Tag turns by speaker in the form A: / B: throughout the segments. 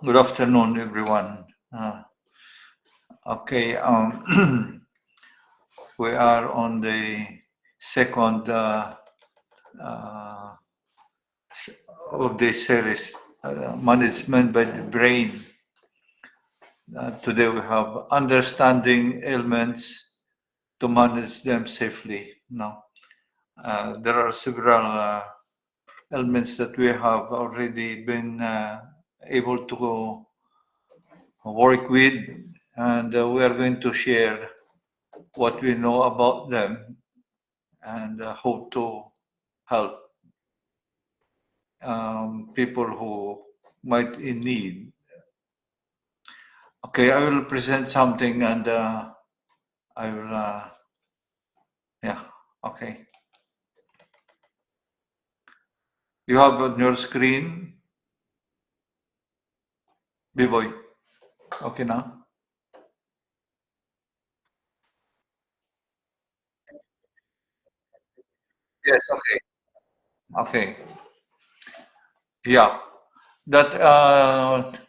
A: Good afternoon, everyone. Okay, we are on the second uh, of this series, Management by the Brain. Today we have understanding ailments to manage them safely. Now, there are several ailments that we have already been able to work with, and we are going to share what we know about them and hope to help people who might in need. Okay, I will present something and I will, yeah, okay. You have on your screen, B-Boy. Okay now? Yes, okay. Okay. Yeah. That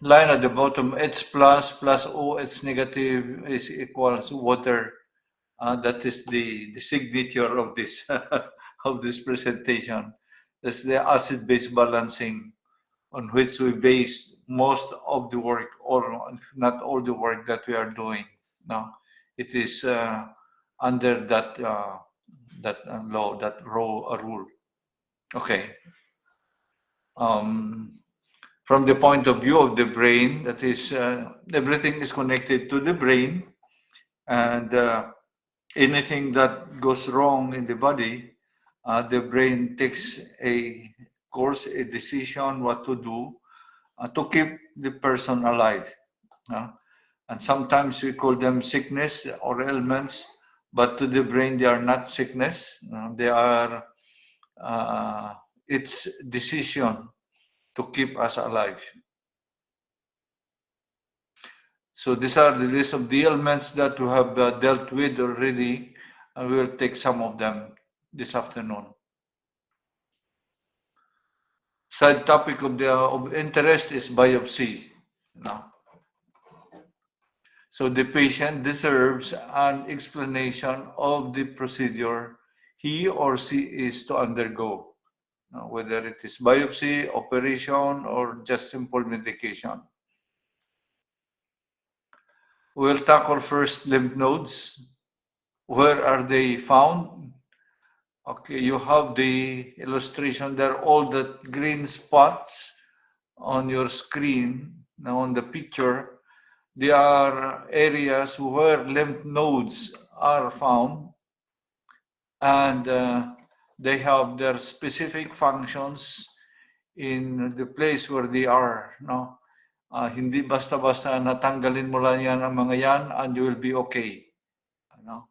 A: line at the bottom, H plus OH negative is equals water. That is the signature of this of this presentation. That's the acid-base balancing on which we base most of the work, or not all the work that we are doing. No, it is under that law, that rule. Okay. Um, from the point of view of the brain, that is, everything is connected to the brain, and anything that goes wrong in the body, the brain takes a course, a decision what to do to keep the person alive. Uh, and sometimes we call them sickness or ailments, but to the brain they are not sickness. They are its decision to keep us alive. So these are the list of the ailments that we have dealt with already, and we will take some of them this afternoon. Side topic of interest is biopsy. No? So the patient deserves an explanation of the procedure he or she is to undergo, whether it is biopsy, operation, or just simple medication. We'll tackle first lymph nodes. Where are they found? Okay, you have the illustration there, all the green spots on your screen, now on the picture. They are areas where lymph nodes are found, and they have their specific functions in the place where they are. No? Hindi basta-basta natanggalin mo lang yan ang mga yan and you will be okay. No?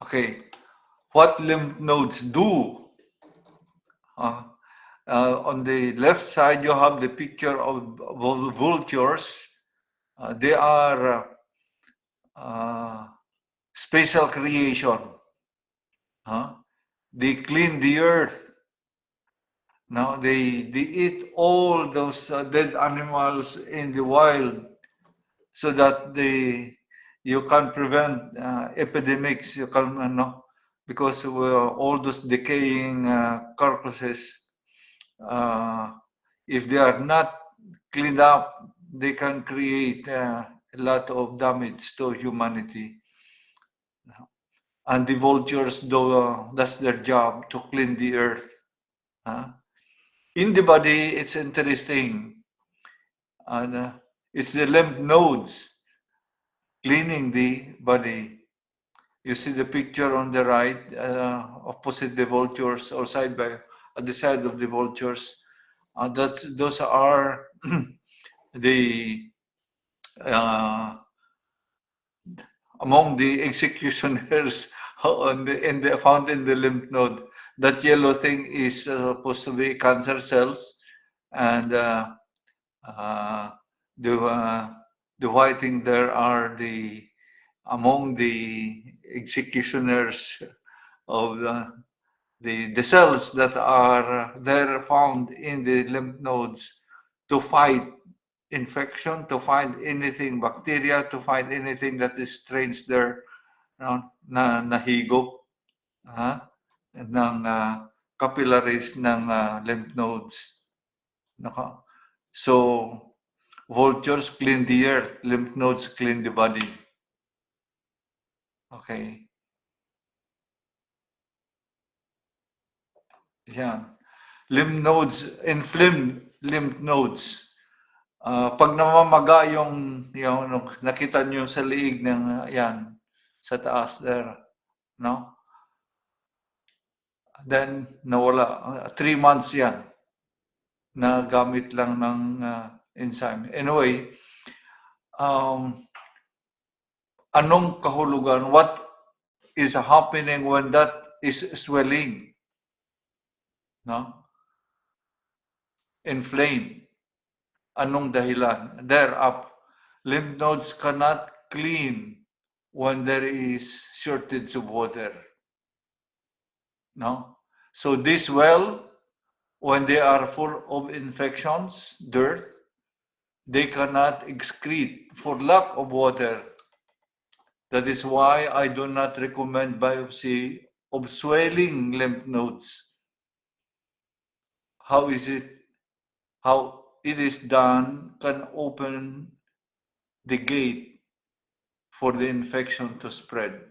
A: Okay, what lymph nodes do? On the left side, you have the picture of vultures. They are spatial creation. They clean the earth. Now they eat all those dead animals in the wild, so that you can prevent epidemics. You can because all those decaying carcasses, if they are not cleaned up, they can create a lot of damage to humanity. And the vultures that's their job, to clean the earth. In the body, it's interesting, and it's the lymph nodes cleaning the body. You see the picture on the right, opposite the vultures, or at the side of the vultures. Those are the among the executioners found in the lymph node. That yellow thing is supposed to be cancer cells, and the white thing there are among the executioners of the cells that are there found in the lymph nodes to fight infection, to find anything bacteria, to find anything that is strange there, na nahigop ng capillaries ng lymph nodes. So, vultures clean the earth, lymph nodes clean the body. Okay. Yan. Lymph nodes, inflamed lymph nodes. Pag namamaga yung nakita niyo sa liig ng yan, sa taas there, no? Then, nawala. 3 months yan na gamit lang ng enzyme. Anyway, anong kahulugan? What is happening when that is swelling? No? Inflamed. Anong dahilan? They're up. Lymph nodes cannot clean when there is shortage of water. No? So this well, when they are full of infections, dirt, they cannot excrete for lack of water. That is why I do not recommend biopsy of swelling lymph nodes. How is it? How it is done can open the gate for the infection to spread.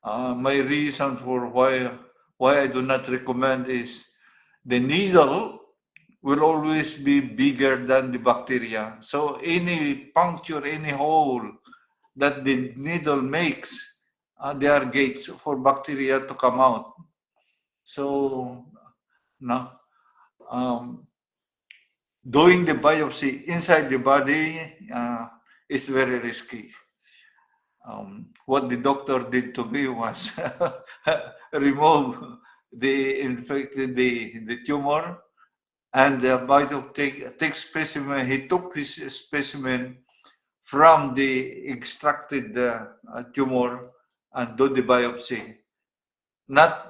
A: My reason for why I do not recommend is the needle will always be bigger than the bacteria. So any puncture, any hole that the needle makes, there are gates for bacteria to come out. So, no, doing the biopsy inside the body is very risky. What the doctor did to me was remove the infected, the tumor, and take specimen. He took his specimen from the extracted tumor and do the biopsy. Not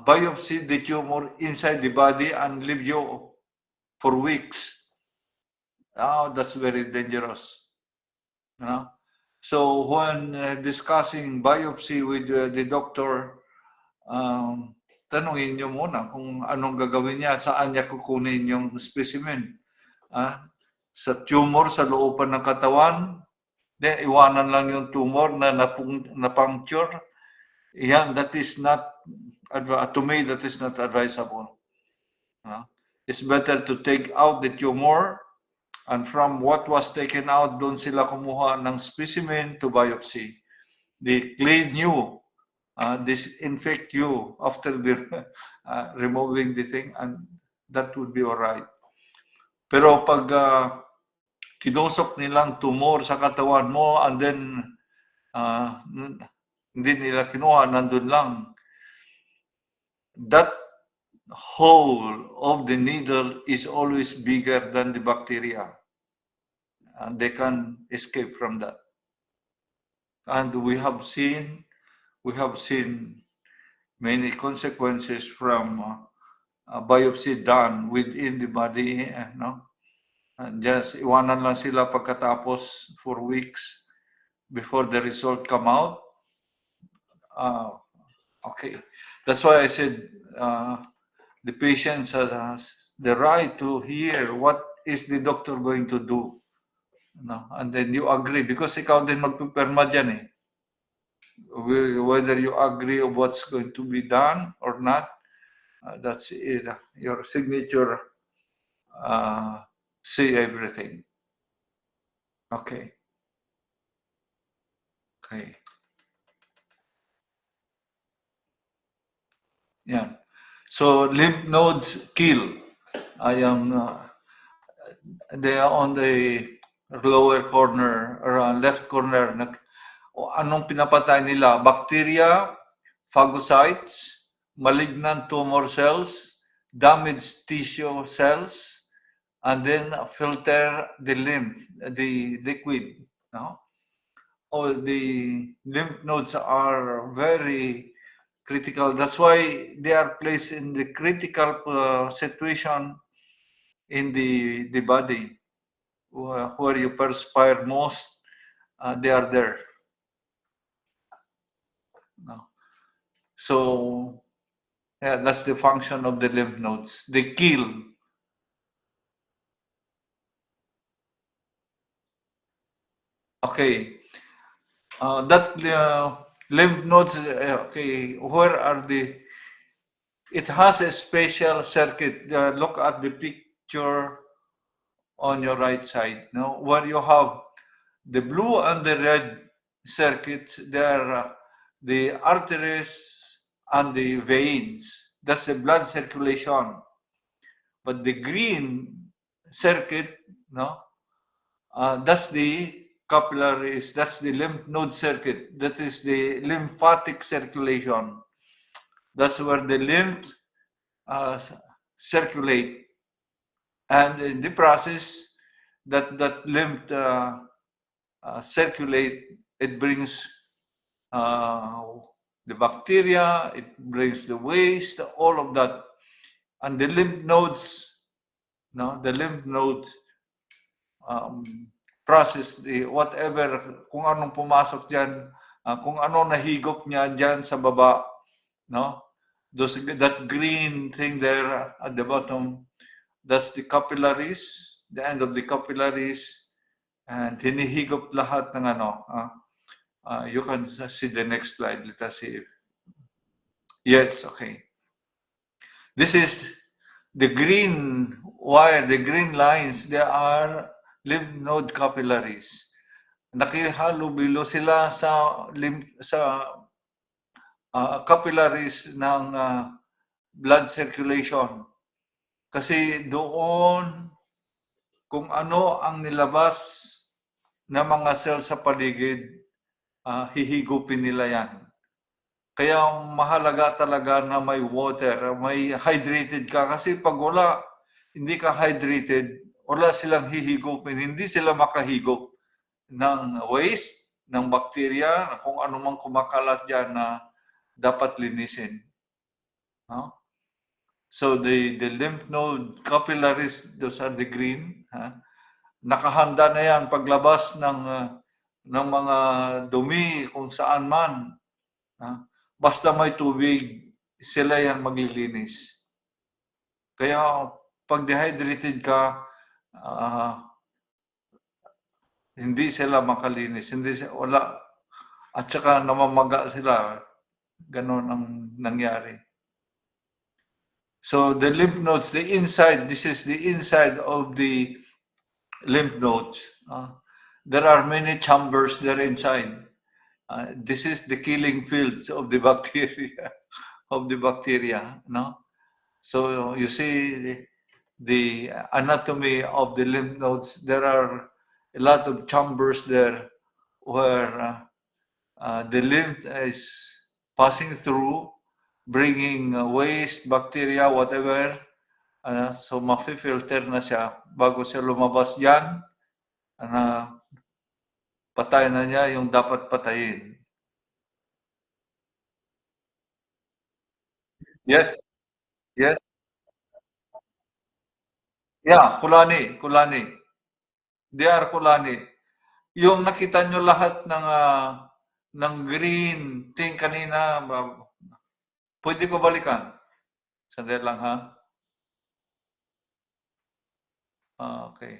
A: biopsy the tumor inside the body and leave you for weeks. Oh, that's very dangerous. You know? So when discussing biopsy with the doctor, tanungin niyo muna kung anong gagawin niya, saan niya kukunin yung specimen. Sa tumor sa looban ng katawan, then iwanan lang yung tumor na na-puncture. Yan, that is not, to me, that is not advisable. It's better to take out the tumor, and from what was taken out, doon sila kumuha ng specimen to biopsy. They clean you, disinfect you after the removing the thing, and that would be all right. Pero pag kinusok nilang tumor sa katawan mo and then hindi nila kinuha, nandun lang, that hole of the needle is always bigger than the bacteria. And they can escape from that. And we have seen many consequences from biopsy done within the body. No? And just iwanan lang sila pagkatapos for weeks before the result come out. Okay, that's why I said the patient has the right to hear what is the doctor going to do. No? And then you agree because ikaw din magpipirma dyan eh. Whether you agree of what's going to be done or not, that's it. Your signature say everything. Okay. Okay. Yeah. So lymph nodes kill. I am they are on the lower corner or left corner. Anong pinapatay nila? Bacteria, phagocytes, malignant tumor cells, damaged tissue cells, and then filter the lymph, the liquid. No? All the lymph nodes are very critical. That's why they are placed in the critical situation in the body, where you perspire most. They are there. No. So yeah, that's the function of the lymph nodes. They kill. Okay. That lymph nodes, okay, where are the, it has a special circuit. Look at the picture on your right side, no? Where you have the blue and the red circuits, they are the arteries and the veins. That's the blood circulation. But the green circuit, no, that's the capillaries, that's the lymph node circuit, that is the lymphatic circulation. That's where the lymph circulate, and in the process that lymph circulate, it brings the bacteria, it brings the waste, all of that, and the lymph nodes, no, the lymph nodes process the whatever, kung anong pumasok dyan, kung ano nahigop niya dyan sa baba, no? That green thing there at the bottom, that's the capillaries, the end of the capillaries, and hinihigop lahat ng ano. You can see the next slide. Let us see. Yes, okay. This is the green wire, the green lines, they are lymph node capillaries. Nakihalubilo sila sa capillaries ng blood circulation. Kasi doon, kung ano ang nilabas na mga cell sa paligid, hihigupin nila yan. Kaya mahalaga talaga na may water, may hydrated ka. Kasi pag wala, hindi ka hydrated, wala silang hihigupin. Hindi sila makahigop ng waste, ng bacteria, kung ano mang kumakalat dyan na dapat linisin. No? So the lymph node capillaries, those are the green. Nakahanda na yan paglabas ng mga dumi kung saan man. Basta may tubig, sila yan maglilinis. Kaya pag dehydrated ka, hindi sila makalinis, hindi sila, wala. At saka namamaga sila. Ganon ang nangyari. So the lymph nodes, the inside, this is the inside of the lymph nodes. There are many chambers there inside. This is the killing fields of the bacteria, no? So you see the anatomy of the lymph nodes. There are a lot of chambers there where the lymph is passing through, bringing waste, bacteria, whatever. So mafi-filter na siya bago siya lumabas yan. Patay na niya yung dapat patayin. Yes. Yes. Yeah, Kulani. They are Kulani. Yung nakita nyo lahat ng green thing kanina, pwede ko balikan. Sandali lang, ha? Okay.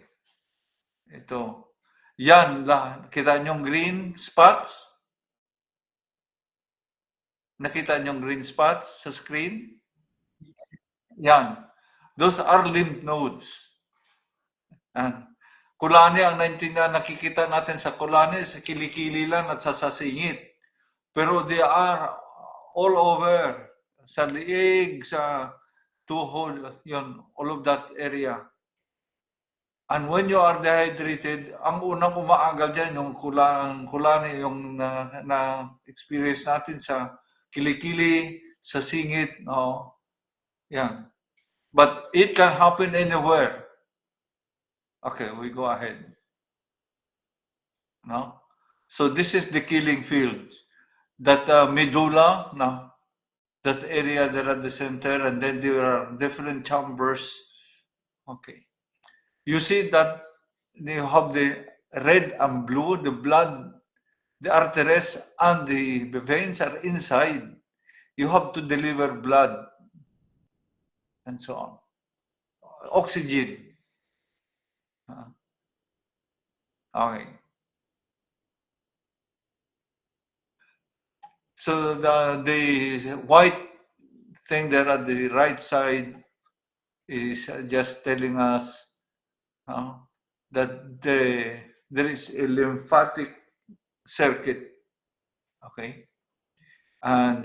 A: Ito. Yan, kita nyo green spots? Nakita nyo green spots sa screen? Yan. Those are lymph nodes. Kulani ang nakikita natin sa kulani, sa kilikili lang at sa sasingit. Pero they are all over. Sa liig, sa tuhod, yun, all of that area. And when you are dehydrated, ang unang umaagal dyan, yung kulani, yung na-experience natin sa kilikili, sa singit, no? Yan. But it can happen anywhere. Okay, we go ahead. No? So this is the killing field. That medulla, no? that area there at the center, and then there are different chambers. Okay. You see that you have the red and blue, the blood, the arteries and the veins are inside. You have to deliver blood and so on. Oxygen. Okay. So the white thing there at the right side is just telling us that there is a lymphatic circuit, okay, and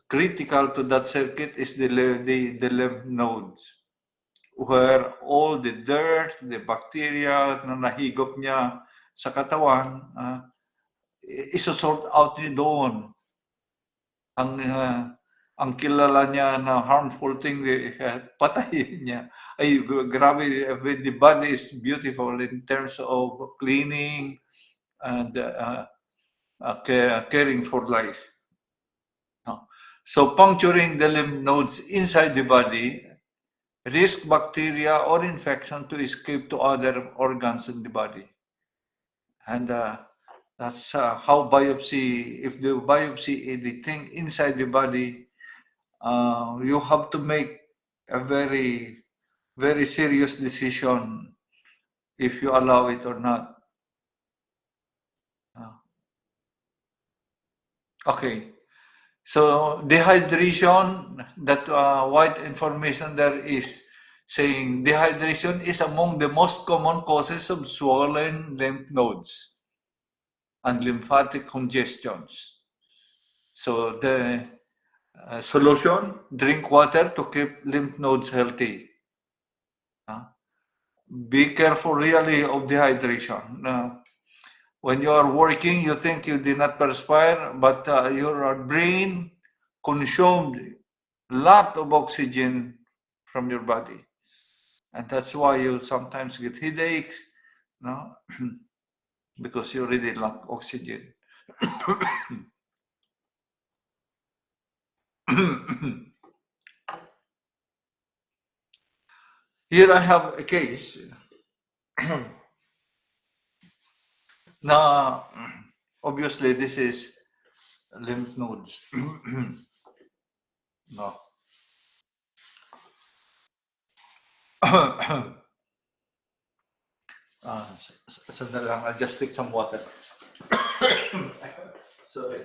A: critical to that circuit is the lymph nodes, where all the dirt, the bacteria na nahigop niya sa katawan, isosort out niya doon. Ang kilala niya na harmful thing, patayin niya. Ay, grabe, the body is beautiful in terms of cleaning and caring for life. So puncturing the lymph nodes inside the body risk bacteria or infection to escape to other organs in the body. And that's how biopsy, if the biopsy is the thing inside the body, you have to make a very, very serious decision if you allow it or not. Okay. So dehydration, that white information there is saying dehydration is among the most common causes of swollen lymph nodes and lymphatic congestions. So the solution, drink water to keep lymph nodes healthy. Be careful really of dehydration. When you are working, you think you did not perspire, but your brain consumed a lot of oxygen from your body. And that's why you sometimes get headaches, no? Because you really lack oxygen. Here I have a case. Now, obviously, this is lymph nodes. No. Sandali lang, I'll just take some water. Sorry.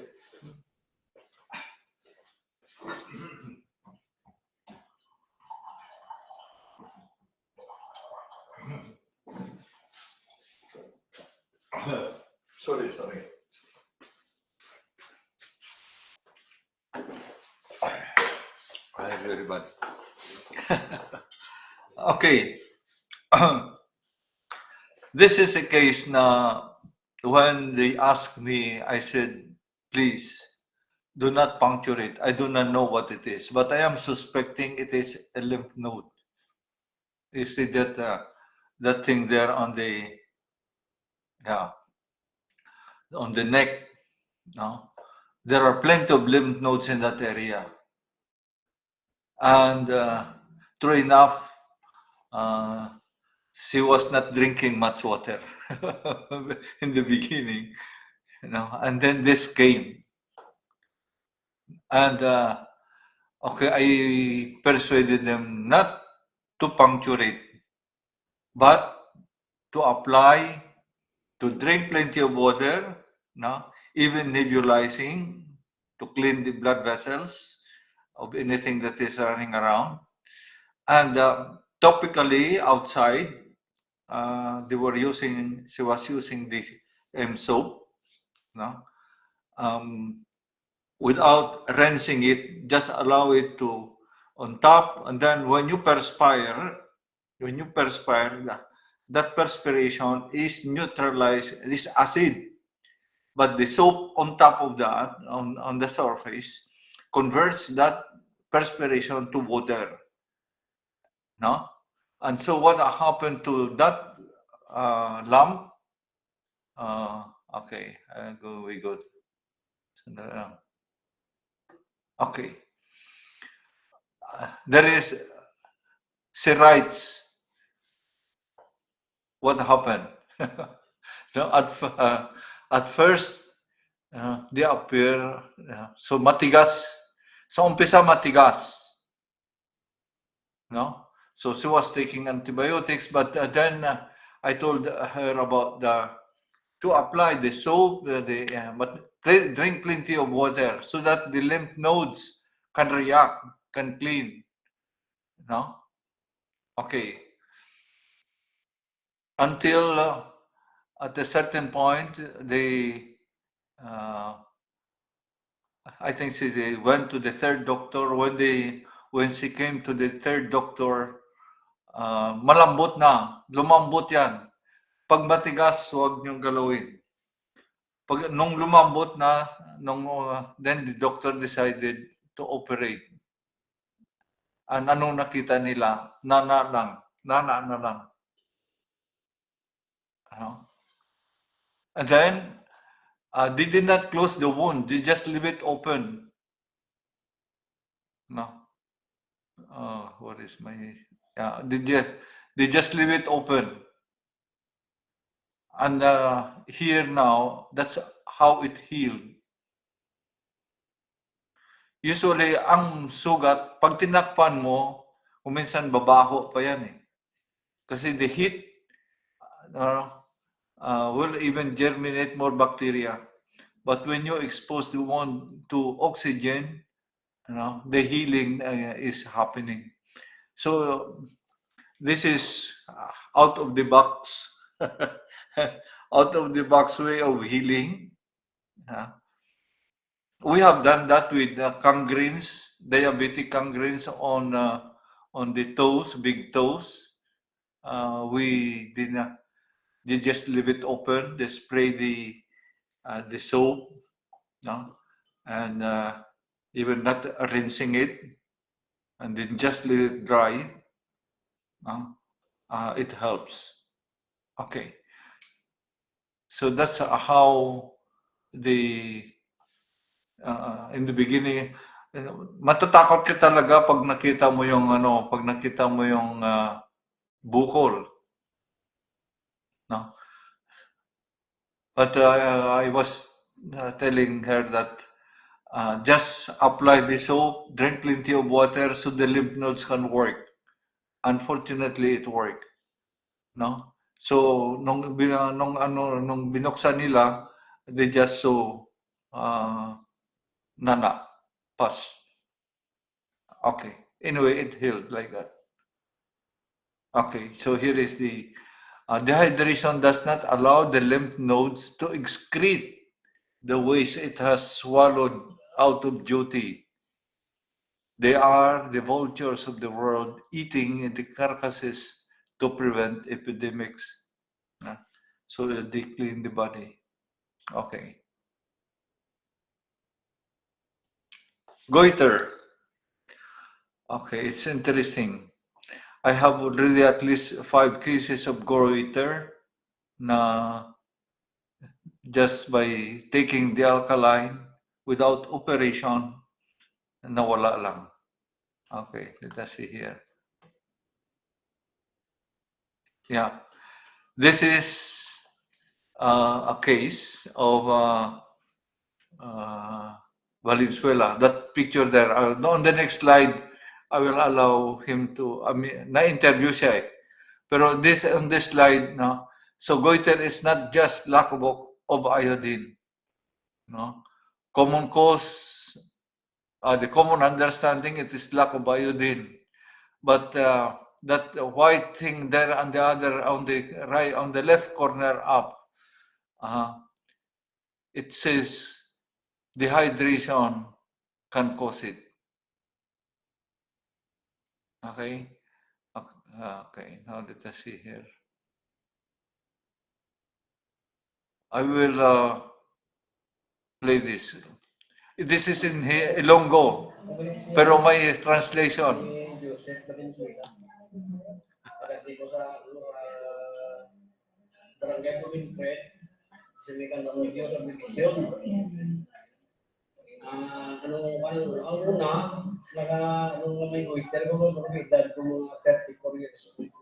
A: Sorry. Very bad. Okay. This is a case now, when they asked me, I said, please, do not puncture it. I do not know what it is, but I am suspecting it is a lymph node. You see that that thing there on the on the neck. No, there are plenty of lymph nodes in that area, and true enough, she was not drinking much water in the beginning, and then this came, and okay, I persuaded them not to puncture it, but to apply, to drink plenty of water, even nebulizing to clean the blood vessels of anything that is running around, and topically outside, she was using this soap, without rinsing it, just allow it to on top, and then when you perspire, that perspiration is neutralized, this acid, but the soap on top of that, on the surface, converts that perspiration to water. No? And so what happened to that lump? Okay, we go. Okay. There is, she writes, what happened? No, at first, they appear, so matigas. Sa umpisa, matigas. No? So she was taking antibiotics, but then I told her about to apply the soap, but drink plenty of water so that the lymph nodes can react, can clean. No? Okay. Until at a certain point, I think they went to the third doctor. When she came to the third doctor, malambot na, lumambot yan. Pag matigas, huwag niyong galawin. Nung lumambot na, then the doctor decided to operate. And anong nakita nila? Nana na lang. And then, they did not close the wound. They just leave it open. No. What is my... they just leave it open. And here now, that's how it healed. Usually, ang sugat, pag tinakpan mo, minsan babaho pa yan eh. Kasi the heat will even germinate more bacteria. But when you expose the wound to oxygen, the healing is happening. So this is out of the box, out of the box way of healing. We have done that with gangrines, diabetic gangrines on the toes, big toes. We did not. They just leave it open. They spray the soap, and even not rinsing it, and then just leave it dry. It helps. Okay. So that's how in the beginning, matatakot ka talaga pag nakita mo yung bukol. No? But I was telling her that just apply the soap, drink plenty of water so the lymph nodes can work. Unfortunately, it worked. No? So nung binuksan nila, they just saw nana, pus. Okay. Anyway, it healed like that. Okay, so here is the dehydration does not allow the lymph nodes to excrete the waste it has swallowed out of duty. They are the vultures of the world eating the carcasses to prevent epidemics. So they clean the body. Okay. Goiter. Okay, it's interesting. I have already at least 5 cases of goiter na just by taking the alkaline without operation, nawala lang. Okay, let us see here. Yeah, this is a case of Valenzuela. That picture there. On the next slide, I will allow him to. Na-interview siya eh. Pero on this slide, no. So goiter is not just lack of iodine. No, common cause. The common understanding it is lack of iodine, but that white thing there on the other on the left corner up, it says dehydration can cause it. Okay. Okay. Now let us see here. I will play this. This is in Ilonggo, pero may translation.
B: Ang una, may goiter ko, edad ko mga 34 years old.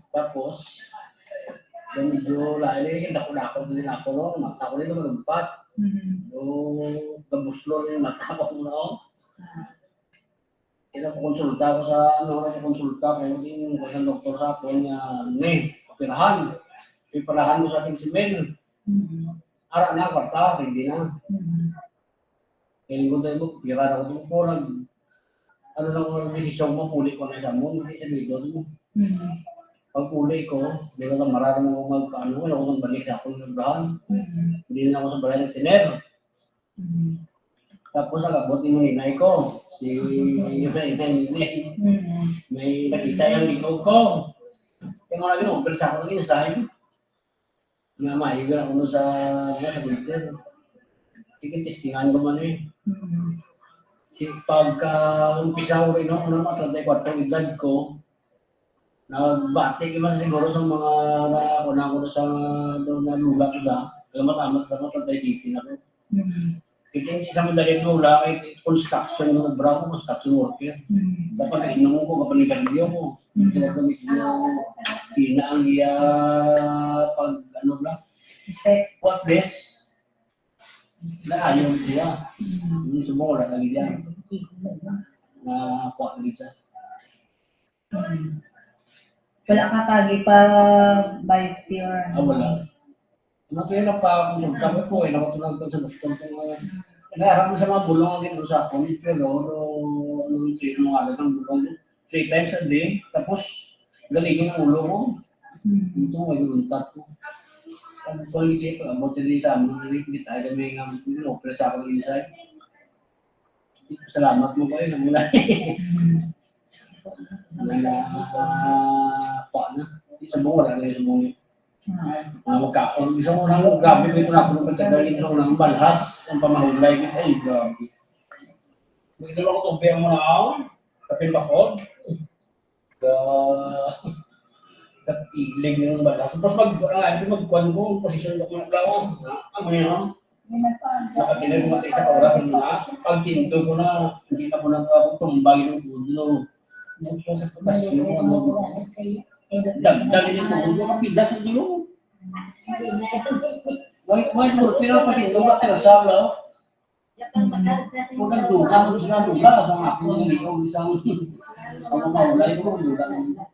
B: Tapos, yung medyo lalim, dako-dako din ako, no? Mata ko rin malumpat. Yung tabuslon yung mata ko, no? Konsulta ako sa, konsulta ko, yung sa doktor sa ako niya, operahan. Iparahan mo sa ating si Mel. Ara na, kwarta, hindi na. Kaya ko tayo mo, pira na ko po, ano lang ang desisyon mo, puli ko na sa mo, hindi sa video mo. Pag puli ko, hindi ko lang marami mo magpaano, wala ko nang balik sa akong nabrahan. Hindi na ako sa balay ng tiner. Tapos nagabot yung hinay ko, si Yunay, may nakita yung ikaw ko. Kaya mga gano'n, pero sa ako naging sahin. Nga maiga ako sa Twitter. Testingan ko man eh. Pagka-umpisa ko rin ako naman, 34 edad ko, nagbati ko man siguro sa mga nakunan ko sa lugar ko sa, amat-amat sa mga 37 na ko. Kasi sa madaling lula, construction ng bravo, construction worker. Dapat inom ko, kapanigalyo ko. Kaya gamit mo, ang iya, pag ano ba? What this? Ayaw siya. Hindi sumula lagi diyan. Na kuha siya.
C: Wala ka kagi pa biopsy or
B: wala. Kaya pa ko eh, nakatulog ko sa doktor ko. Nararamdaman sa mga bulong ang dito sa akin, pero ano nga lang ng bulong 3 times a day, tapos galingin ang ulo ko. Ito may luntat ko. Pag kulit ko, abot din sa amin, hindi tayo may opera sa akin inside. Salamat mo kayo, namula. Isa mo wala na yung magkaon. Isa mo nang grabe ko ito na ako ng pagkagaling ko ng balhas ang pamahulay ko. Ay, grabe. Gusto mo ko tumpiyang mo na ako, kapil bakod. Kapiling yung balhas. Tapos magkuhan ko, posisyon ko ng lawan. Ano yun? Nakapilig mo sa oras na. Pag tinto ko na, hindi na ko nagtumbay ng ulo. Sa pagkasyon mo, dagdagin yung ulo, kapilas ang ulo. May pero pati ito ba tayo sa ulo? Kung nagduga mo sila duga, sa mga ako ng ikaw, isang mga maulay ko, duga mo.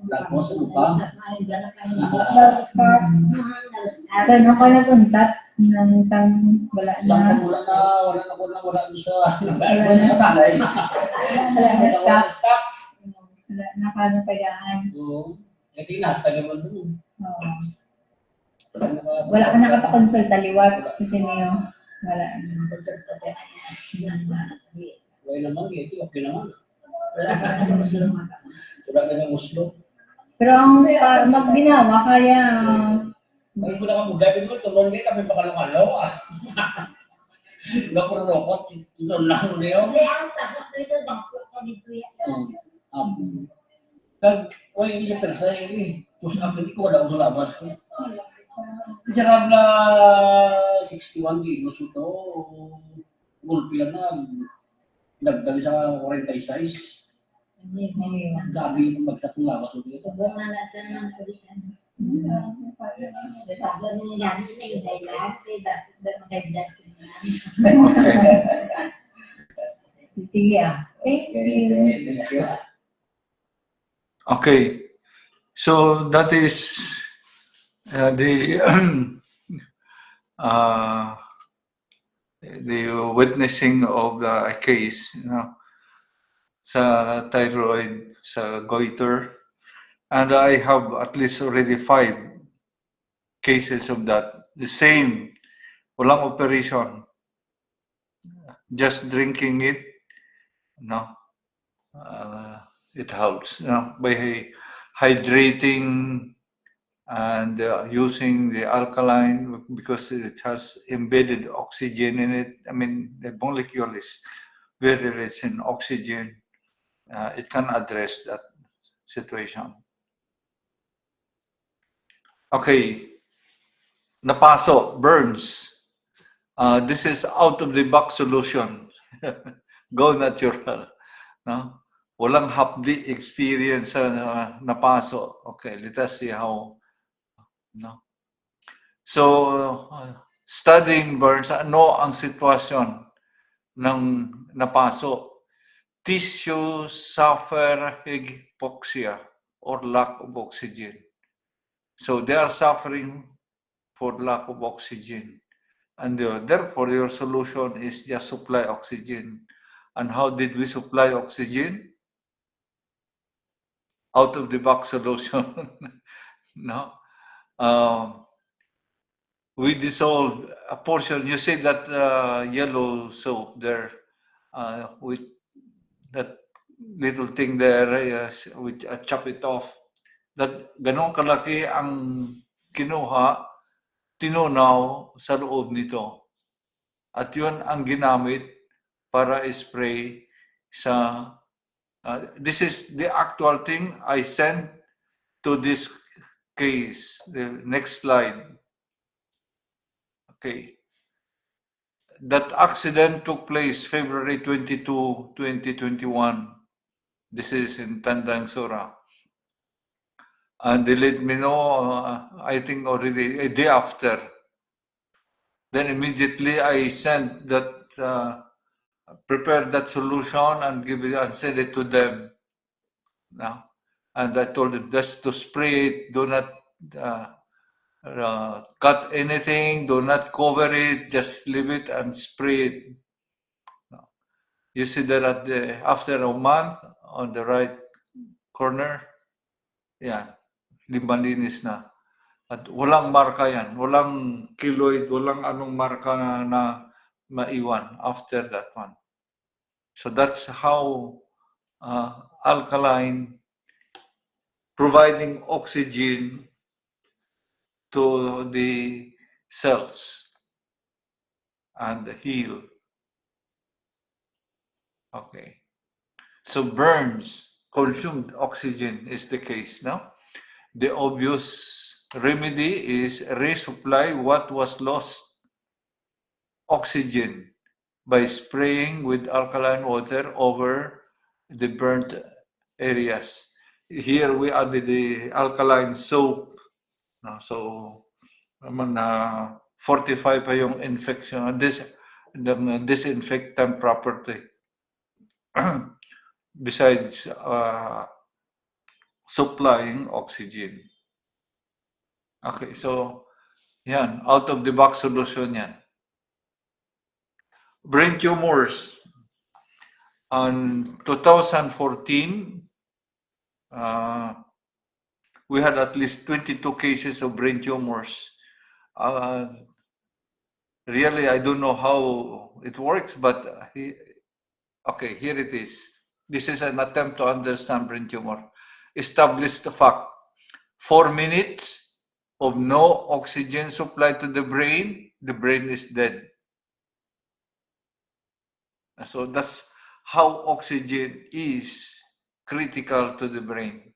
B: Tapos, pa?
C: So, nung ka naguntat ng isang wala na?
B: Wala na sa tanay.
C: Wala na stop. Wala na ka na pagaan.
B: Oo. Hindi na, taga mo doon.
C: Wala ka nakapakonsulta liwat sa sinyo. Wala na.
B: Wala naman, ito okay naman.
C: Wala ka na muslo.
B: Wala ka ng muslo.
C: Pero ang magginawa kaya...
B: Ay, kung nakamugay ko, tulong niya kami pakalong-alo. Nakururokot, tulong lang niyo. Kag, hindi niya persa eh. Tapos ako hindi ko wala ko labas ko. Sarap na 61 kilos ito. Gulpi yan na. Nagdali sa 46. Gabi yung magtatong labas ko dito.
C: Sige ah. Thank you.
A: Okay. So that is the witnessing of the case, sa thyroid, sa goiter. And I have at least already 5 cases of that. The same, walang operation. Just drinking it, it helps, by hydrating and using the alkaline, because it has embedded oxygen in it. I mean, the molecule is very rich in oxygen. It can address that situation. Okay. napaso, burns. This is out of the box solution. Go natural. No? Walang hapdi experience sa napaso. Okay, let us see how. No? So, studying burns, ano ang sitwasyon ng napaso? Tissue suffer hypoxia or lack of oxygen. So they are suffering for lack of oxygen. And therefore, your solution is just supply oxygen. And how did we supply oxygen? Out of the box solution. No? We dissolve a portion. You see that yellow soap there with that little thing there, we chop it off. That ganong kalaki ang kinuha, tinunaw sa loob nito. At yun ang ginamit para spray sa this is the actual thing I sent to this case. The next slide. Okay. That accident took place February 22, 2021. This is in Tandang Sora. And they let me know, I think already a day after. Then immediately I sent that, prepared that solution and give it and send it to them. Now, and I told them just to spray it, do not cut anything, do not cover it, just leave it and spray it. You see that at after a month on the right corner, yeah, linis na. At walang marka yan, walang keloid, walang anong marka na maiwan after that one. So that's how alkaline providing oxygen to the cells and heal. Okay. So burns, consumed oxygen is the case, no? The obvious remedy is resupply what was lost oxygen by spraying with alkaline water over the burnt areas. Here we added the alkaline soap. No? So, fortify pa yung infection, the disinfectant property. Besides supplying oxygen. Okay, so yan, out of the box solution yan. Brain tumors. On 2014, we had at least 22 cases of brain tumors. Really, I don't know how it works, but okay, here it is. This is an attempt to understand brain tumor. Establish the fact. 4 minutes of no oxygen supply to the brain is dead. So that's how oxygen is critical to the brain.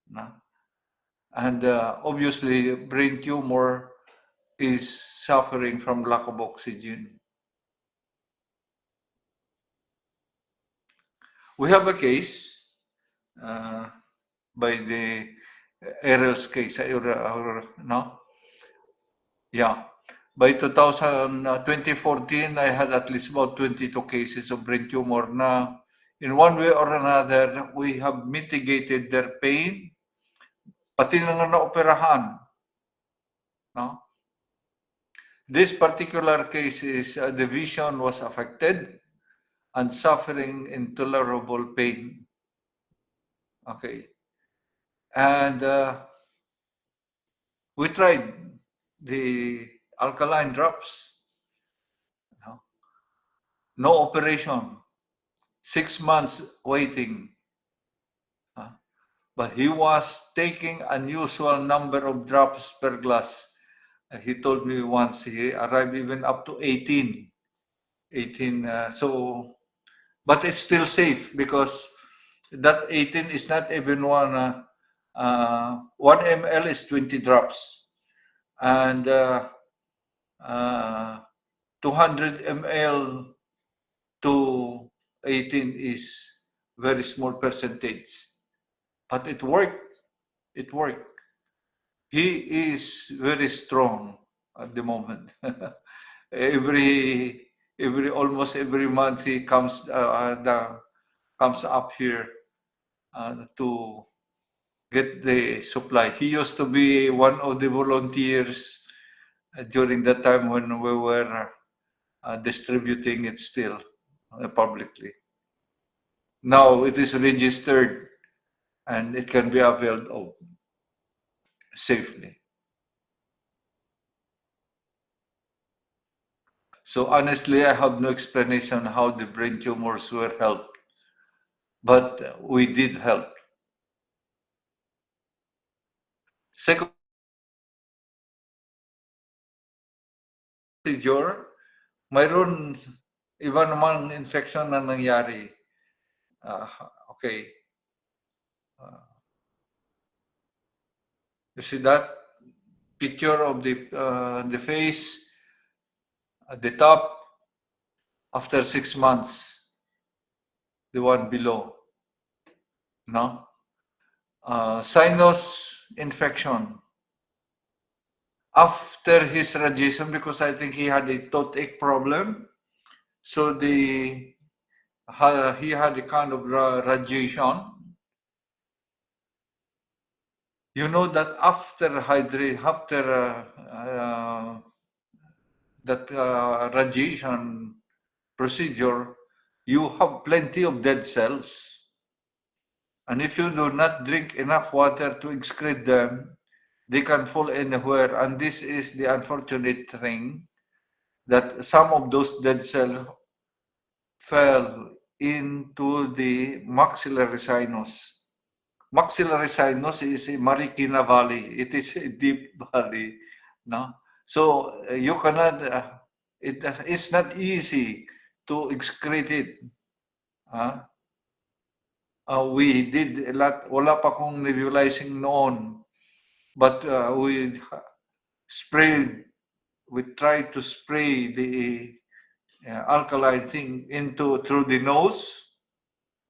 A: No? And obviously, brain tumor is suffering from lack of oxygen. We have a case by the Errol's case, no? Yeah. By 2014, I had at least about 22 cases of brain tumor na in one way or another, we have mitigated their pain, pati na naoperahan. No? This particular case is the vision was affected and suffering intolerable pain. Okay. And we tried the alkaline drops. No operation. 6 months waiting. But he was taking unusual number of drops per glass. He told me once he arrived even up to 18. But it's still safe because that 18 is not even 1 ml is 20 drops. And 200 ml to 18 is very small percentage. But it worked. It worked. He is very strong at the moment. Almost every month he comes up here to get the supply. He used to be one of the volunteers during that time when we were distributing it still publicly. Now it is registered and it can be availed of safely. So honestly, I have no explanation how the brain tumors were helped, but we did help. Second procedure, mayroon iba namang infection na nangyari. Okay. You see that picture of the face at the top after 6 months, the one below. No? Sinus infection. After his radiation, because I think he had a toothache problem, so he had a kind of radiation. You know that after that radiation procedure, you have plenty of dead cells. And if you do not drink enough water to excrete them, they can fall anywhere. And this is the unfortunate thing, that some of those dead cells fell into the maxillary sinus. Maxillary sinus is in Marikina Valley. It is a deep valley. No? So you cannot, it's not easy to excrete it. We did a lot, wala pa kong nebulizing noon, but we tried to spray the alkaline thing through the nose.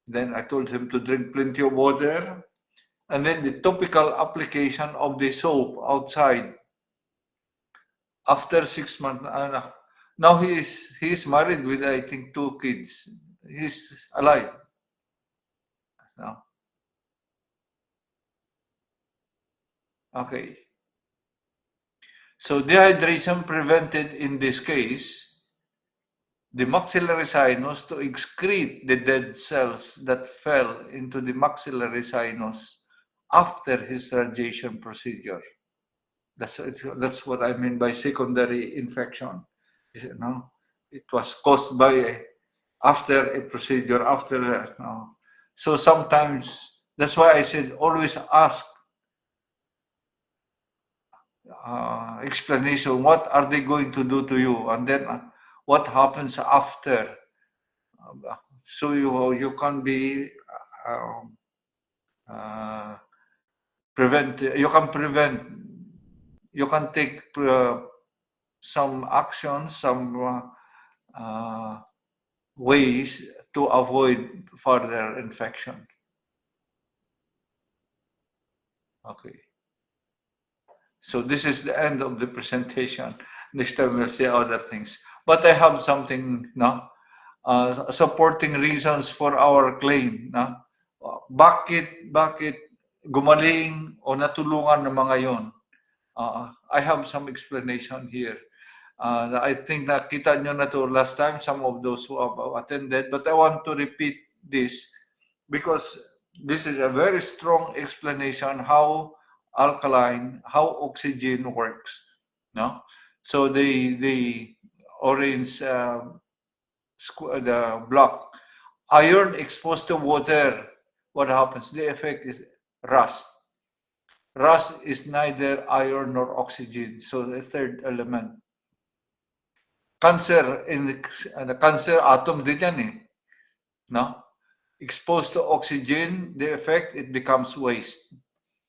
A: Then I told him to drink plenty of water. And then the topical application of the soap outside. After 6 months, now he is married with, I think, 2 kids. He's alive now. Okay. So dehydration prevented in this case the maxillary sinus to excrete the dead cells that fell into the maxillary sinus after his radiation procedure. That's what I mean by secondary infection. It was caused by after a procedure, So sometimes, that's why I said always ask explanation. What are they going to do to you? And then what happens after? So you can be you can take some actions, some ways to avoid further infection. Okay. So this is the end of the presentation. Next time we'll see other things. But I have something supporting reasons for our claim. Bakit gumaling o natulungan ng mga yon? I have some explanation here. I think nakita nyo na to last time, some of those who have attended, but I want to repeat this because this is a very strong explanation how alkaline, how oxygen works. No? So the orange, the block, iron exposed to water, what happens? The effect is rust. Rust is neither iron nor oxygen, so the third element. Cancer, the cancer atom din yan eh. No? Exposed to oxygen, the effect, it becomes waste.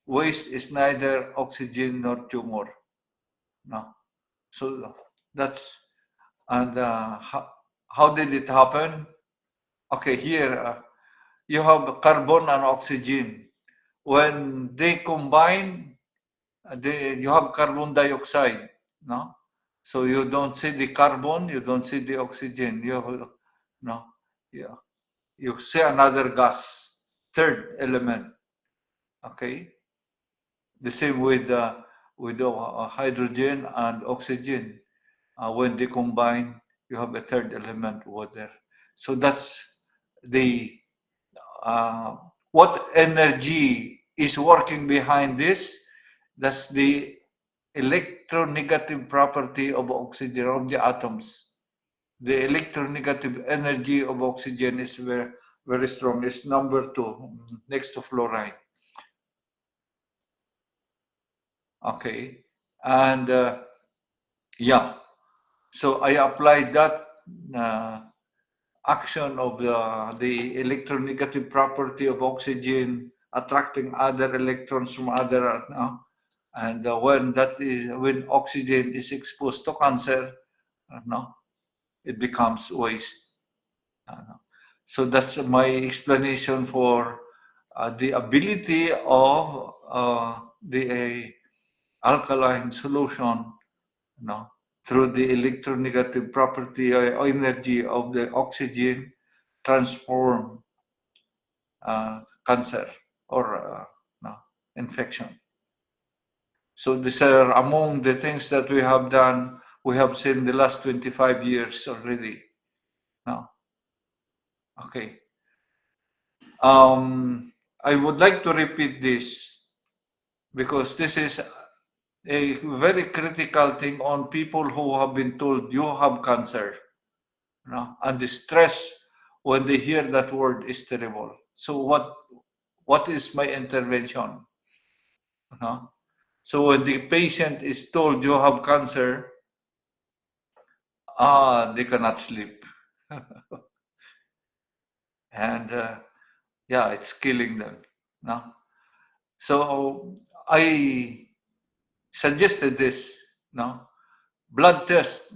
A: Waste is neither oxygen nor tumor. No? So That's and how did it happen? Okay, here you have carbon and oxygen. When they combine, you have carbon dioxide, no? So you don't see the carbon, you don't see the oxygen. No, yeah, you see another gas, third element. Okay, the same with hydrogen and oxygen. When they combine, you have a third element, water. So that's the what energy is working behind this. That's the electronegative property of oxygen, of the atoms. The electronegative energy of oxygen is very, very strong. It's number 2, next to fluoride. Okay, and yeah, so I applied that action of the electronegative property of oxygen attracting other electrons from other and when oxygen is exposed to cancer, no, it becomes waste. So that's my explanation for the ability of the alkaline solution, no, through the electronegative property or energy of the oxygen transform cancer or no, infection. So these are among the things that we have done, we have seen the last 25 years already. No. Okay. I would like to repeat this because this is a very critical thing on people who have been told you have cancer. No? And the stress when they hear that word is terrible. So what is my intervention? No? So when the patient is told you have cancer, they cannot sleep. And yeah, it's killing them. No? So I suggested this, no? Blood test.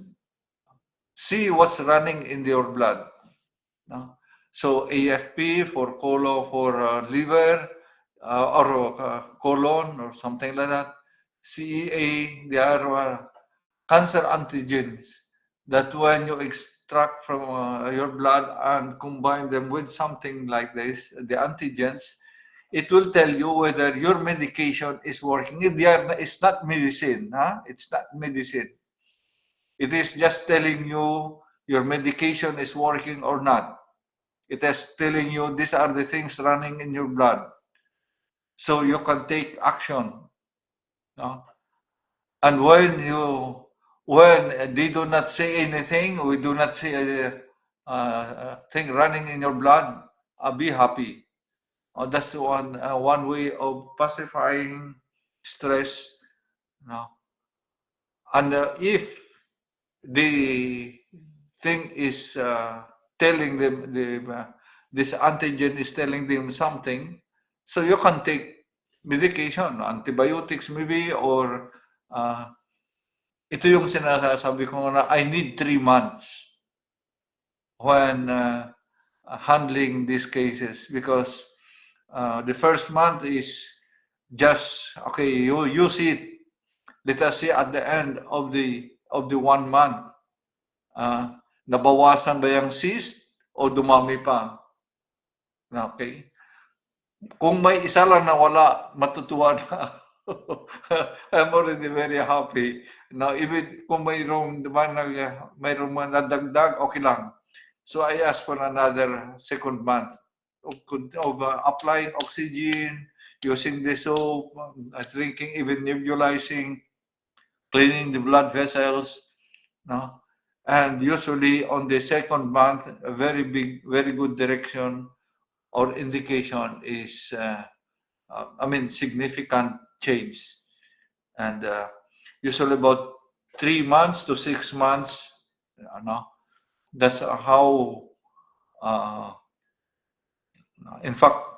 A: See what's running in your blood. No? So AFP for colon, for liver, or colon or something like that. CEA, they are cancer antigens that when you extract from your blood and combine them with something like this, the antigens, it will tell you whether your medication is working. It's not medicine. Huh? It's not medicine. It is just telling you your medication is working or not. It is telling you these are the things running in your blood. So you can take action. No? And when they do not say anything, we do not see a thing running in your blood, be happy. That's one way of pacifying stress. No? And if the thing is telling them, this antigen is telling them something, so you can take medication, antibiotics maybe, or ito yung sinasabi ko na I need 3 months when handling these cases, because the first month is just, okay, you see it. Let us see at the end of the 1 month, nabawasan ba yung cyst o dumami pa? Okay. Kung may isa lang na wala, matutuwa na. I'm already very happy. Now, even kung mayroong mga nadagdag, okay lang. So I asked for another second month of applying oxygen, using the soap, drinking, even nebulizing, cleaning the blood vessels. No? And usually on the second month, a very good direction or indication is, significant change. And usually about 3 months to 6 months, that's how, in fact,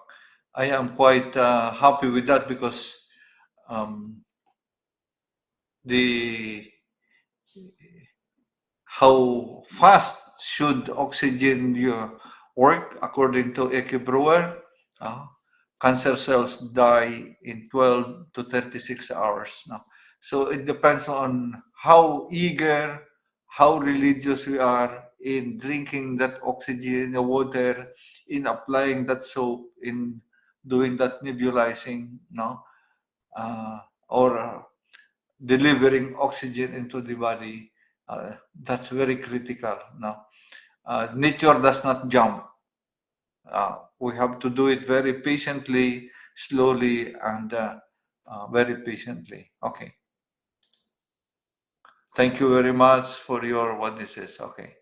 A: I am quite happy with that, because the how fast should oxygen work according to Eke Brewer. Cancer cells die in 12 to 36 hours. No? So it depends on how eager, how religious we are in drinking that oxygen in the water, in applying that soap, in doing that nebulizing, no, or delivering oxygen into the body. That's very critical. No, nature does not jump. We have to do it very patiently, slowly, and very patiently. Okay. Thank you very much for your what this is. Okay.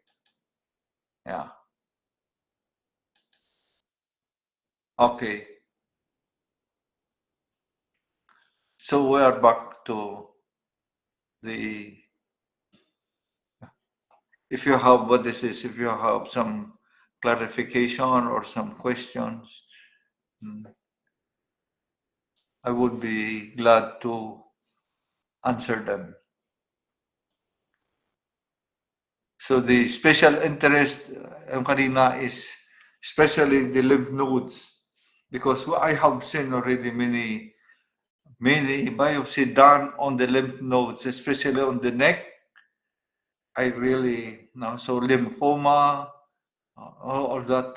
A: Yeah. Okay. So we are back to the. If you have what this is, if you have some clarification or some questions, I would be glad to answer them. So the special interest yung kanina is especially the lymph nodes, because I have seen already many biopsy done on the lymph nodes, especially on the neck. I really so lymphoma, all that.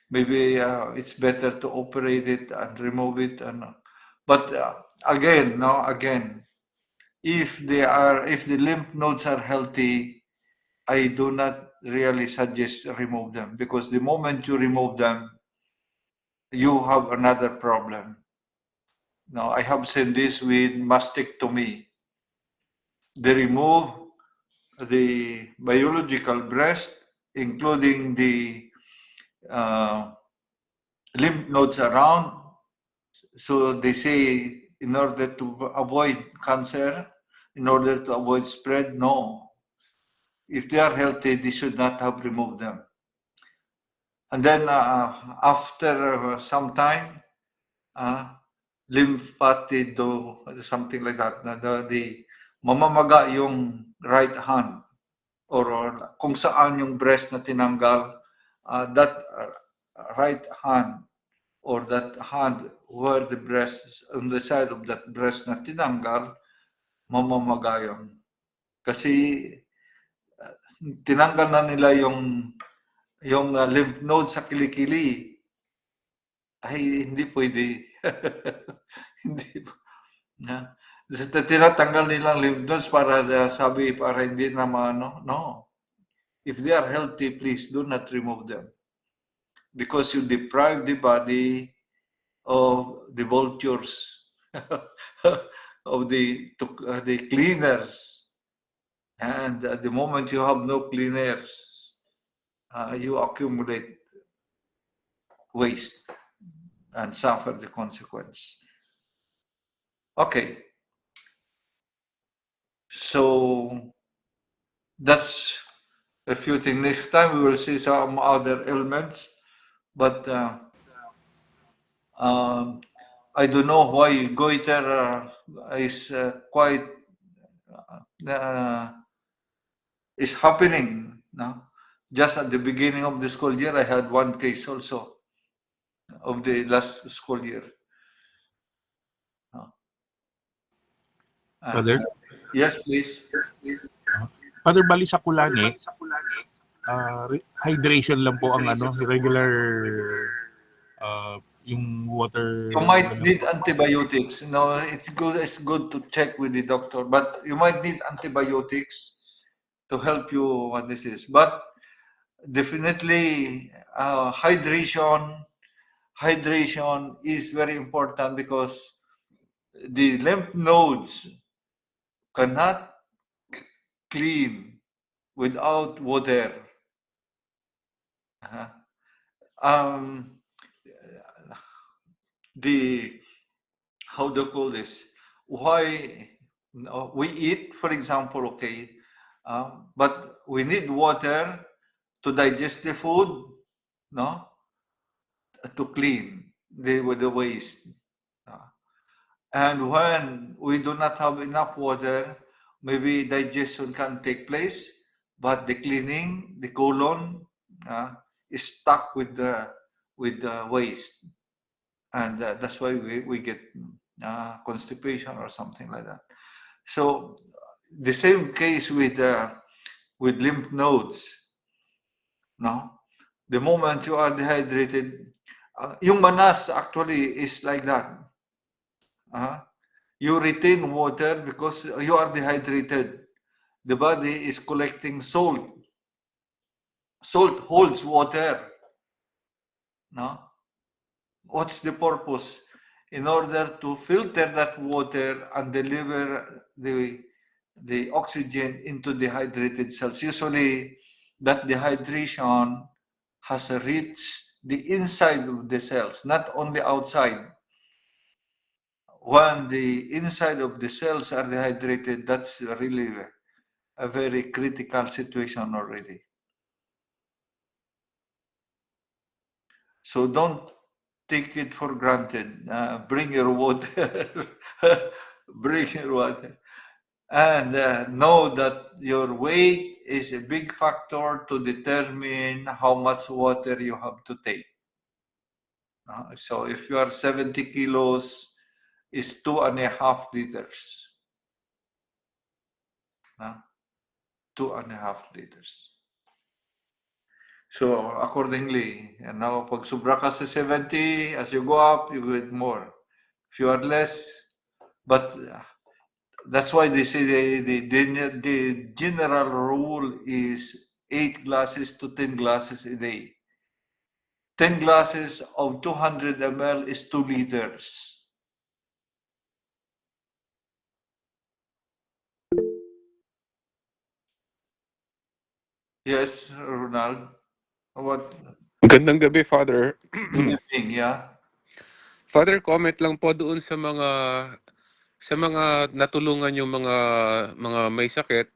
A: Maybe it's better to operate it and remove it, but again, if the lymph nodes are healthy, I do not really suggest remove them, because the moment you remove them, you have another problem. Now, I have seen this with mastectomy. They remove the biological breast, including the lymph nodes around. So they say, in order to avoid cancer, in order to avoid spread, no. If they are healthy, they should not have removed them. And then after some time, lymphatic, something like that, the mamamaga yung right hand, or kung saan yung breast na tinanggal, that right hand, or that hand where the breast, on the side of that breast na tinanggal, mamamaga yun. Kasi tinanggal na nila yung lymph node sa kilikili. Ay, hindi pwede. Hindi. Tinatanggal nilang lymph nodes para hindi na no. If they are healthy, please do not remove them, because you deprive the body of the vultures, of the cleaners, and at the moment you have no cleaners, you accumulate waste and suffer the consequence. Okay. So that's a few things. Next time we will see some other elements, but I don't know why goiter is quite is happening now. Just at the beginning of the school year, I had one case also of the last school year.
D: Father?
A: Yes, please.
D: Father, bali sa Kulani, hydration lang po ang regular yung water.
A: You might need antibiotics. No, it's good to check with the doctor, but you might need antibiotics to help you what this is. But definitely hydration is very important, because the lymph nodes cannot clean without water. How do you call this? Why we eat, for example, okay, but we need water to digest the food, no, to clean the waste. And when we do not have enough water, maybe digestion can take place, but the cleaning, the colon is stuck with the waste, and that's why we get constipation or something like that. So the same case with lymph nodes. No, the moment you are dehydrated, yung manas actually is like that. You retain water because you are dehydrated. The body is collecting salt. Salt holds water. No? What's the purpose? In order to filter that water and deliver the oxygen into dehydrated cells. Usually, that dehydration has reached the inside of the cells, not only outside. When the inside of the cells are dehydrated, that's really a very critical situation already. So don't take it for granted. Bring your water. Bring your water. And know that your weight is a big factor to determine how much water you have to take. So if you are 70 kilos, it's 2.5 liters. 2.5 liters. So accordingly, pag sobra ka sa 70, as you go up, you get more. If you are less, but that's why they say the general rule is 8 glasses to 10 glasses a day. 10 glasses of 200 ml is 2 liters. Yes, Ronald. What?
E: Magandang gabi, Father.
A: Good evening, yeah.
E: Father, comment lang po doon sa mga natulungan yung mga may sakit.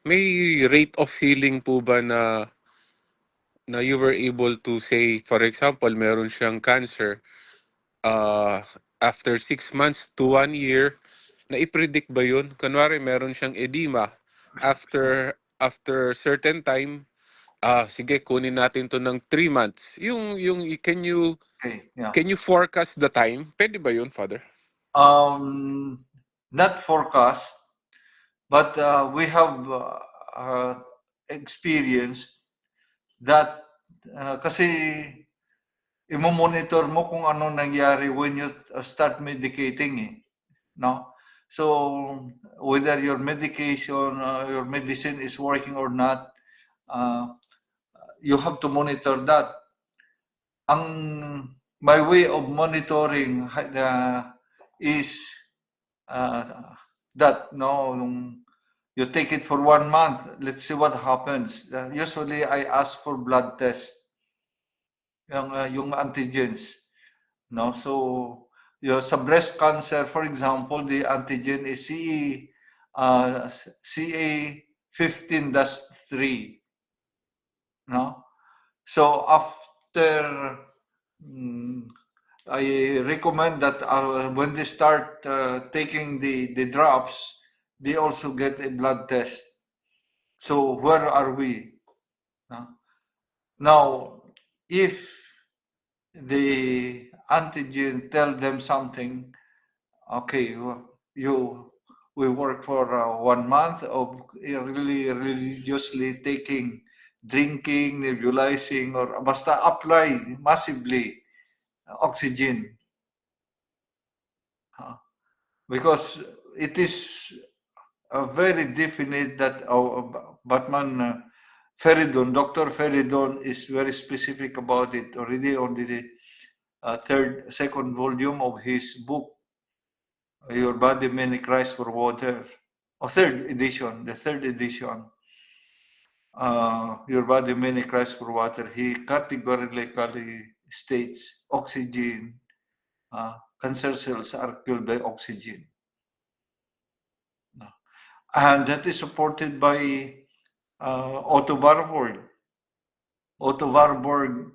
E: May rate of healing po ba na you were able to say, for example, meron siyang cancer, after 6 months to 1 year, na i-predict ba yun? Kunwari, meron siyang edema, after certain time, sige, kunin natin to ng 3 months.
A: Okay, yeah.
E: Can you forecast the time? Pwede ba yun, Father?
A: Not forecast, but we have experienced that kasi imo-monitor mo kung ano nangyari when you start medicating, no? So whether your medication, your medicine is working or not, you have to monitor that. My way of monitoring is that you take it for 1 month. Let's see what happens. Usually, I ask for blood test, yung antigens. No, so sa breast cancer, for example, the antigen is CA15-3. No, so after I recommend that when they start taking the drops, they also get a blood test. So where are we? Now, if the antigen tell them something, okay, we work for 1 month of really religiously taking, drinking, nebulizing, or basta apply massively oxygen. Because it is very definite that Batman Dr. Feridon is very specific about it already on the second volume of his book, Your Body Many Cries for Water, or the third edition. Your Body Many Cries for Water. He categorically states oxygen, cancer cells are killed by oxygen. And that is supported by Otto Warburg. Otto Warburg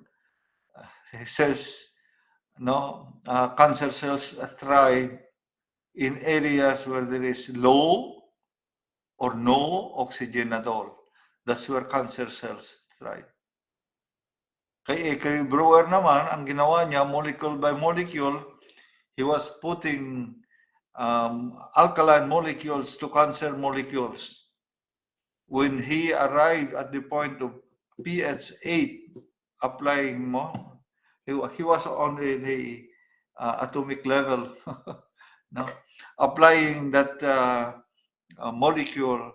A: says, cancer cells thrive in areas where there is low or no oxygen at all. That's where cancer cells thrive. Kay Brewer naman, ang ginawa niya, molecule by molecule, he was putting alkaline molecules to cancer molecules. When he arrived at the point of pH 8, applying mo, he was on the atomic level, no? Applying that molecule,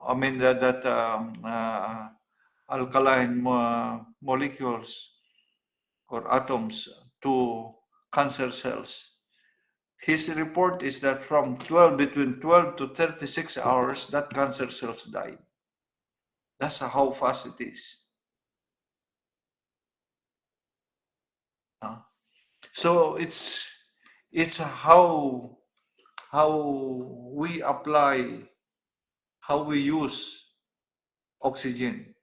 A: I mean that alkaline molecules or atoms to cancer cells. His report is that from between 12 to 36 hours, that cancer cells died. That's how fast it is. So it's how we apply, how we use oxygen,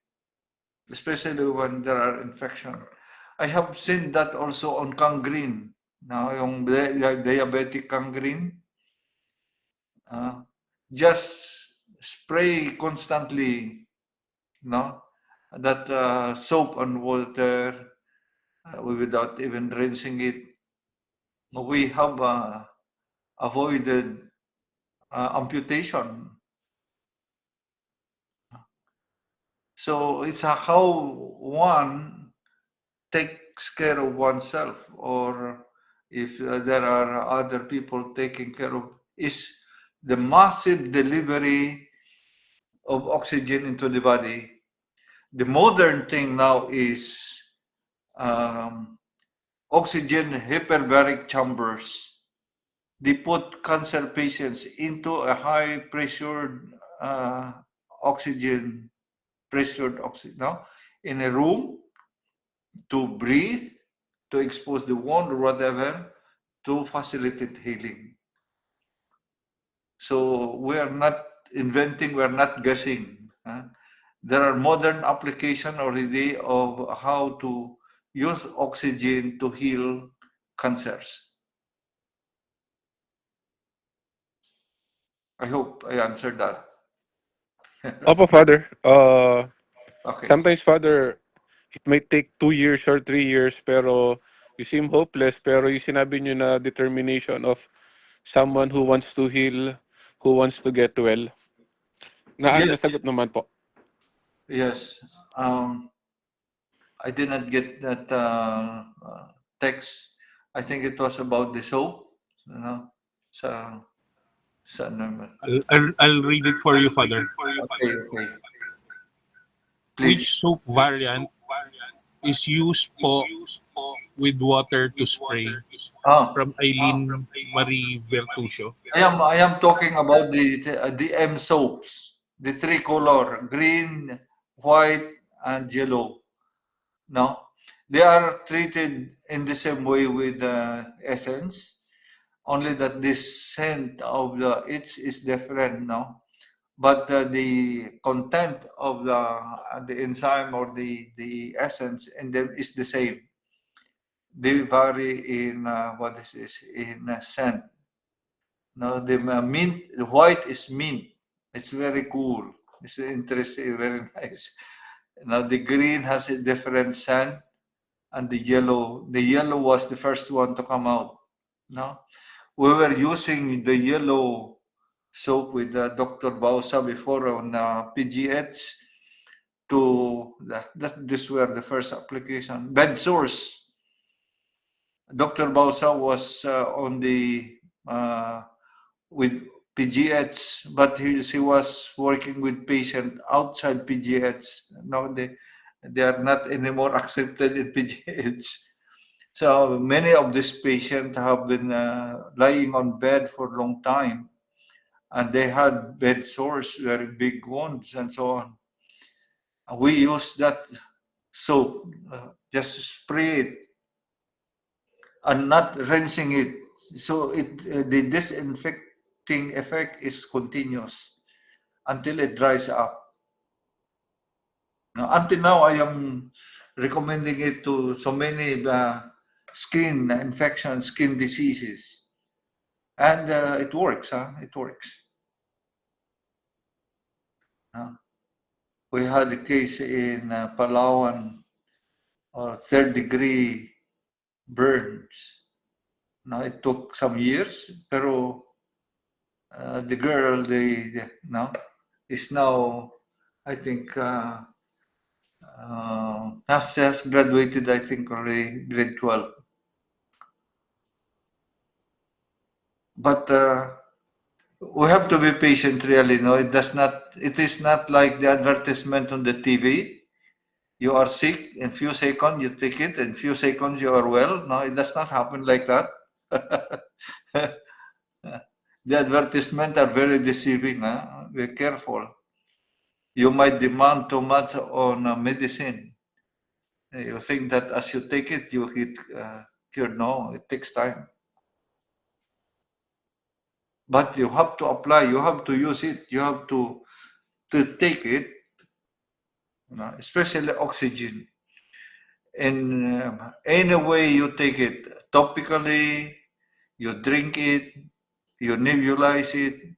A: especially when there are infection. I have seen that also on gangrene. Now, yung diabetic gangrene, just spray constantly, no, that soap and water without even rinsing it. We have avoided amputation. So it's how one takes care of oneself, or if there are other people taking care of, is the massive delivery of oxygen into the body. The modern thing now is oxygen hyperbaric chambers. They put cancer patients into a high pressured oxygen, no, in a room to breathe, to expose the wound or whatever, to facilitate healing. So we are not inventing, we are not guessing. There are modern applications already of how to use oxygen to heal cancers. I hope I answered that.
E: Opo, Father.
A: Okay.
E: Sometimes, Father, it might take 2 years or 3 years, pero you seem hopeless. Pero yung sinabi nyo na determination of someone who wants to heal, who wants to get well.
A: Yes.
E: Nasagot naman po.
A: Yes. I did not get that text. I think it was about the soap. You know,
D: I'll read it for you, Father.
A: Okay, okay. Please.
D: Which soap variant is used po with water to spray? From Eileen Marie Vertusio.
A: I am talking about the M soaps, the three color, green, white, and yellow. No, they are treated in the same way with essence, only that the scent of it is different. No, but the content of the enzyme or the essence in them is the same. They vary in what is this, in scent. Now the mint, the white is mint. It's very cool. It's interesting, very nice. Now the green has a different scent, and the yellow was the first one to come out. No, we were using the yellow soap with Dr. Bausa before on PGH. This were the first application. Bed source. Dr. Bausa was on the with PGH, but he was working with patient outside PGH. Now they are not anymore accepted in PGH. So many of these patients have been lying on bed for a long time, and they had bed sores, very big wounds, and so on. And we use that soap, just spray it, and not rinsing it. So the disinfecting effect is continuous until it dries up. Now, until now, I am recommending it to so many skin infections, skin diseases. And it works, it works. We had a case in Palawan, third-degree burns. Now it took some years, pero the girl, is now, I think, she has graduated, I think, already grade 12. But we have to be patient, really. No, it is not like the advertisement on the TV. You are sick, in few seconds you take it, in few seconds you are well. No, it does not happen like that. The advertisements are very deceiving. Be careful. You might demand too much on medicine. You think that as you take it, you get cured. No, it takes time. But you have to apply, you have to use it, you have to take it, especially oxygen. In any way you take it, topically, you drink it, you nebulize it.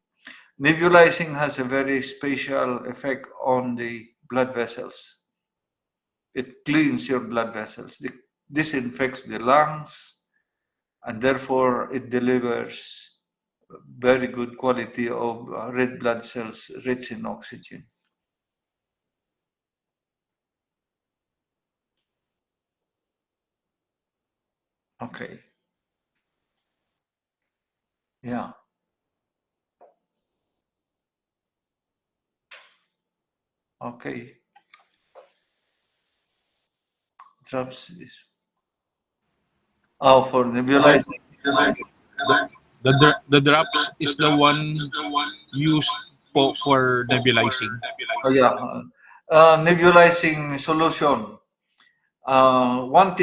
A: Nebulizing has a very special effect on the blood vessels. It cleans your blood vessels, it disinfects the lungs, and therefore it delivers very good quality of red blood cells rich in oxygen. Okay. Yeah. Okay. Drops is. Oh, for nebulizing.
D: The drops is the one used for nebulizing.
A: Oh, yeah. Nebulizing solution. 1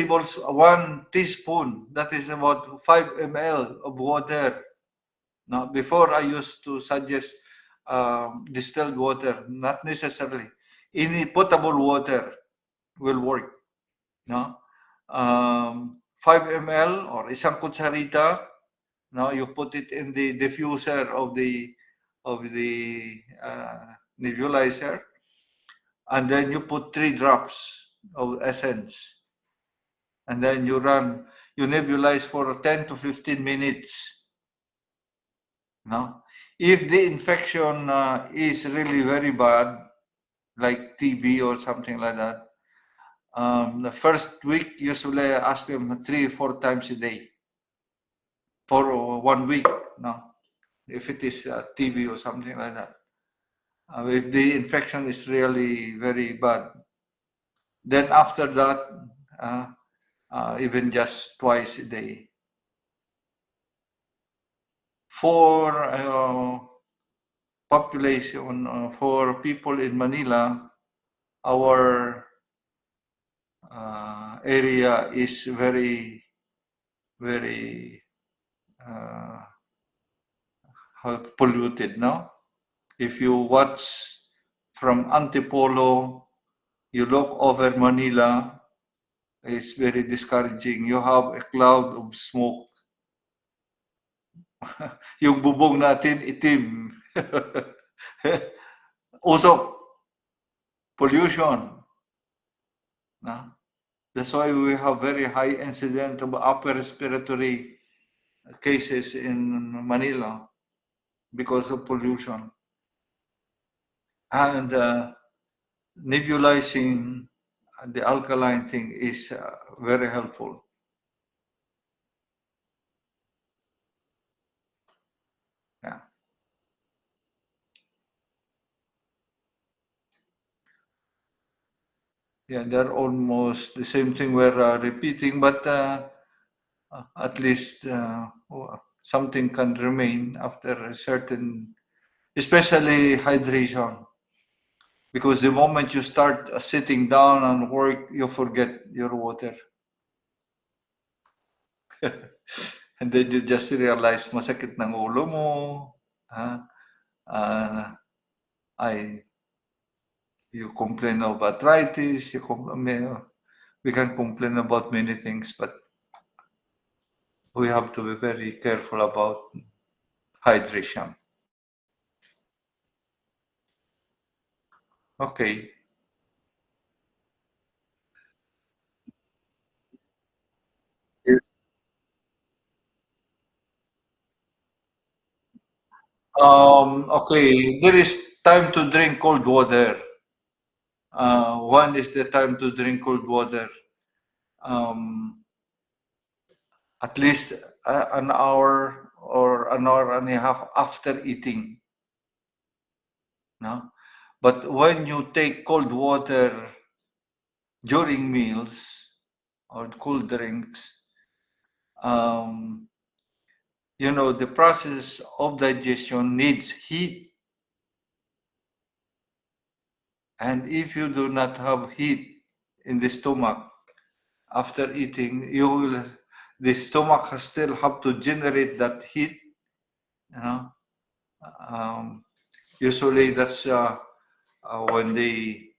A: teaspoon, that is about 5 ml of water. Now, before I used to suggest distilled water, not necessarily. Any potable water will work. No? 5 ml or isang kutsarita. No, you put it in the diffuser of the nebulizer, and then you put 3 drops of essence, and then you nebulize for 10 to 15 minutes. No, if the infection is really very bad, like TB or something like that, the first week usually I ask them 3 or 4 times a day for 1 week. No, if it is TB or something like that. If the infection is really very bad, then after that, even just twice a day. For population, for people in Manila, our area is very, very polluted, no? If you watch from Antipolo, you look over Manila, it's very discouraging. You have a cloud of smoke. Yung bubong natin itim. Usok. Pollution. That's why we have very high incident of upper respiratory cases in Manila because of pollution. And nebulizing the alkaline thing is very helpful. Yeah. Yeah, they're almost the same thing we're repeating, but at least something can remain after a certain, especially hydration. Because the moment you start sitting down and work, you forget your water. And then you just realize masakit ng ulo mo. You complain of arthritis, we can complain about many things, but we have to be very careful about hydration. Okay. Okay, there is time to drink cold water. One is the time to drink cold water. At least an hour or an hour and a half after eating. No? But when you take cold water during meals or cold drinks, you know, the process of digestion needs heat. And if you do not have heat in the stomach after eating, the stomach still have to generate that heat. You know, usually that's when the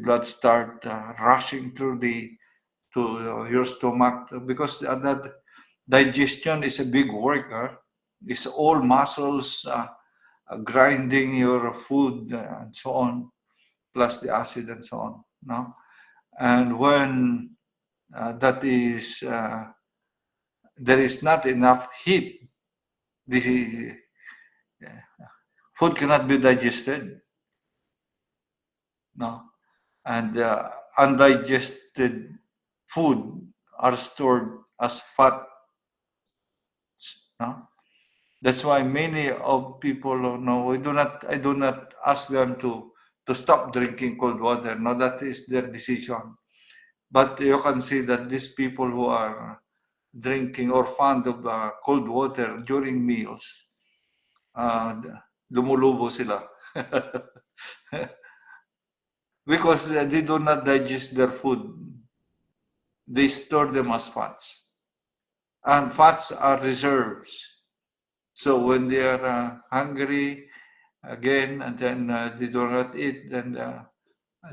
A: blood start rushing through to your stomach, because that digestion is a big work. It's all muscles grinding your food and so on, plus the acid and so on. No, and when there is not enough heat, the food cannot be digested. No, and undigested food are stored as fat. No? That's why many of people know I do not ask them to stop drinking cold water. No, that is their decision. But you can see that these people who are drinking or fond of cold water during meals, lumulubo sila. Because they do not digest their food. They store them as fats. And fats are reserves. So when they are hungry again, and then they do not eat, then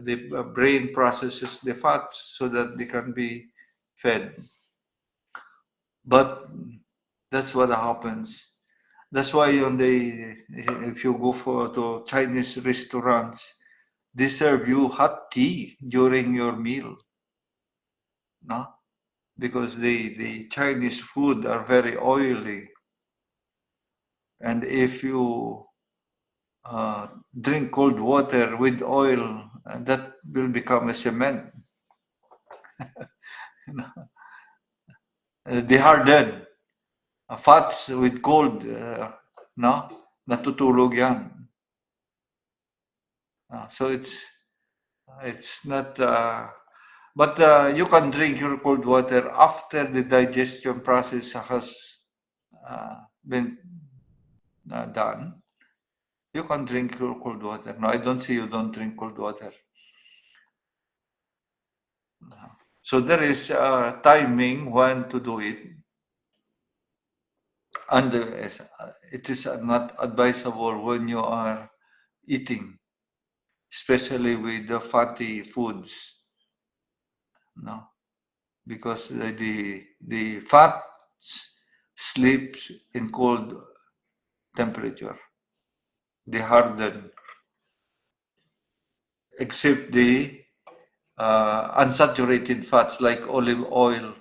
A: the brain processes the fats so that they can be fed. But that's what happens. That's why if you go to Chinese restaurants, they serve you hot tea during your meal. No? Because the Chinese food are very oily. And if you drink cold water with oil, that will become a cement. They harden. Fats with cold, no? Natutulog yan. So it's not, but you can drink your cold water after the digestion process has been done. You can drink your cold water. No, I don't see you don't drink cold water. So there is timing when to do it. And it is not advisable when you are eating, especially with the fatty foods. No, because the fat sleeps in cold temperature. They harden, except the unsaturated fats like olive oil.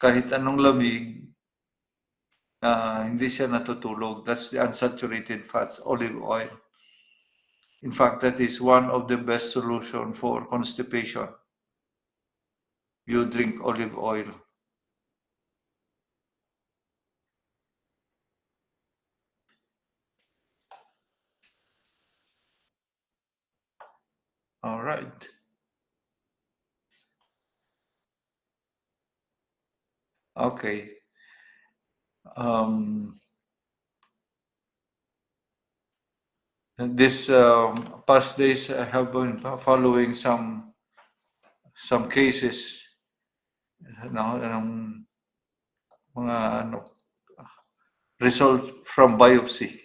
A: Kahit anong lamig, hindi siya natutulog. That's the unsaturated fats, olive oil. In fact, that is one of the best solution for constipation. You drink olive oil. All right. Okay. This past days, I have been following some cases, mga result from biopsy.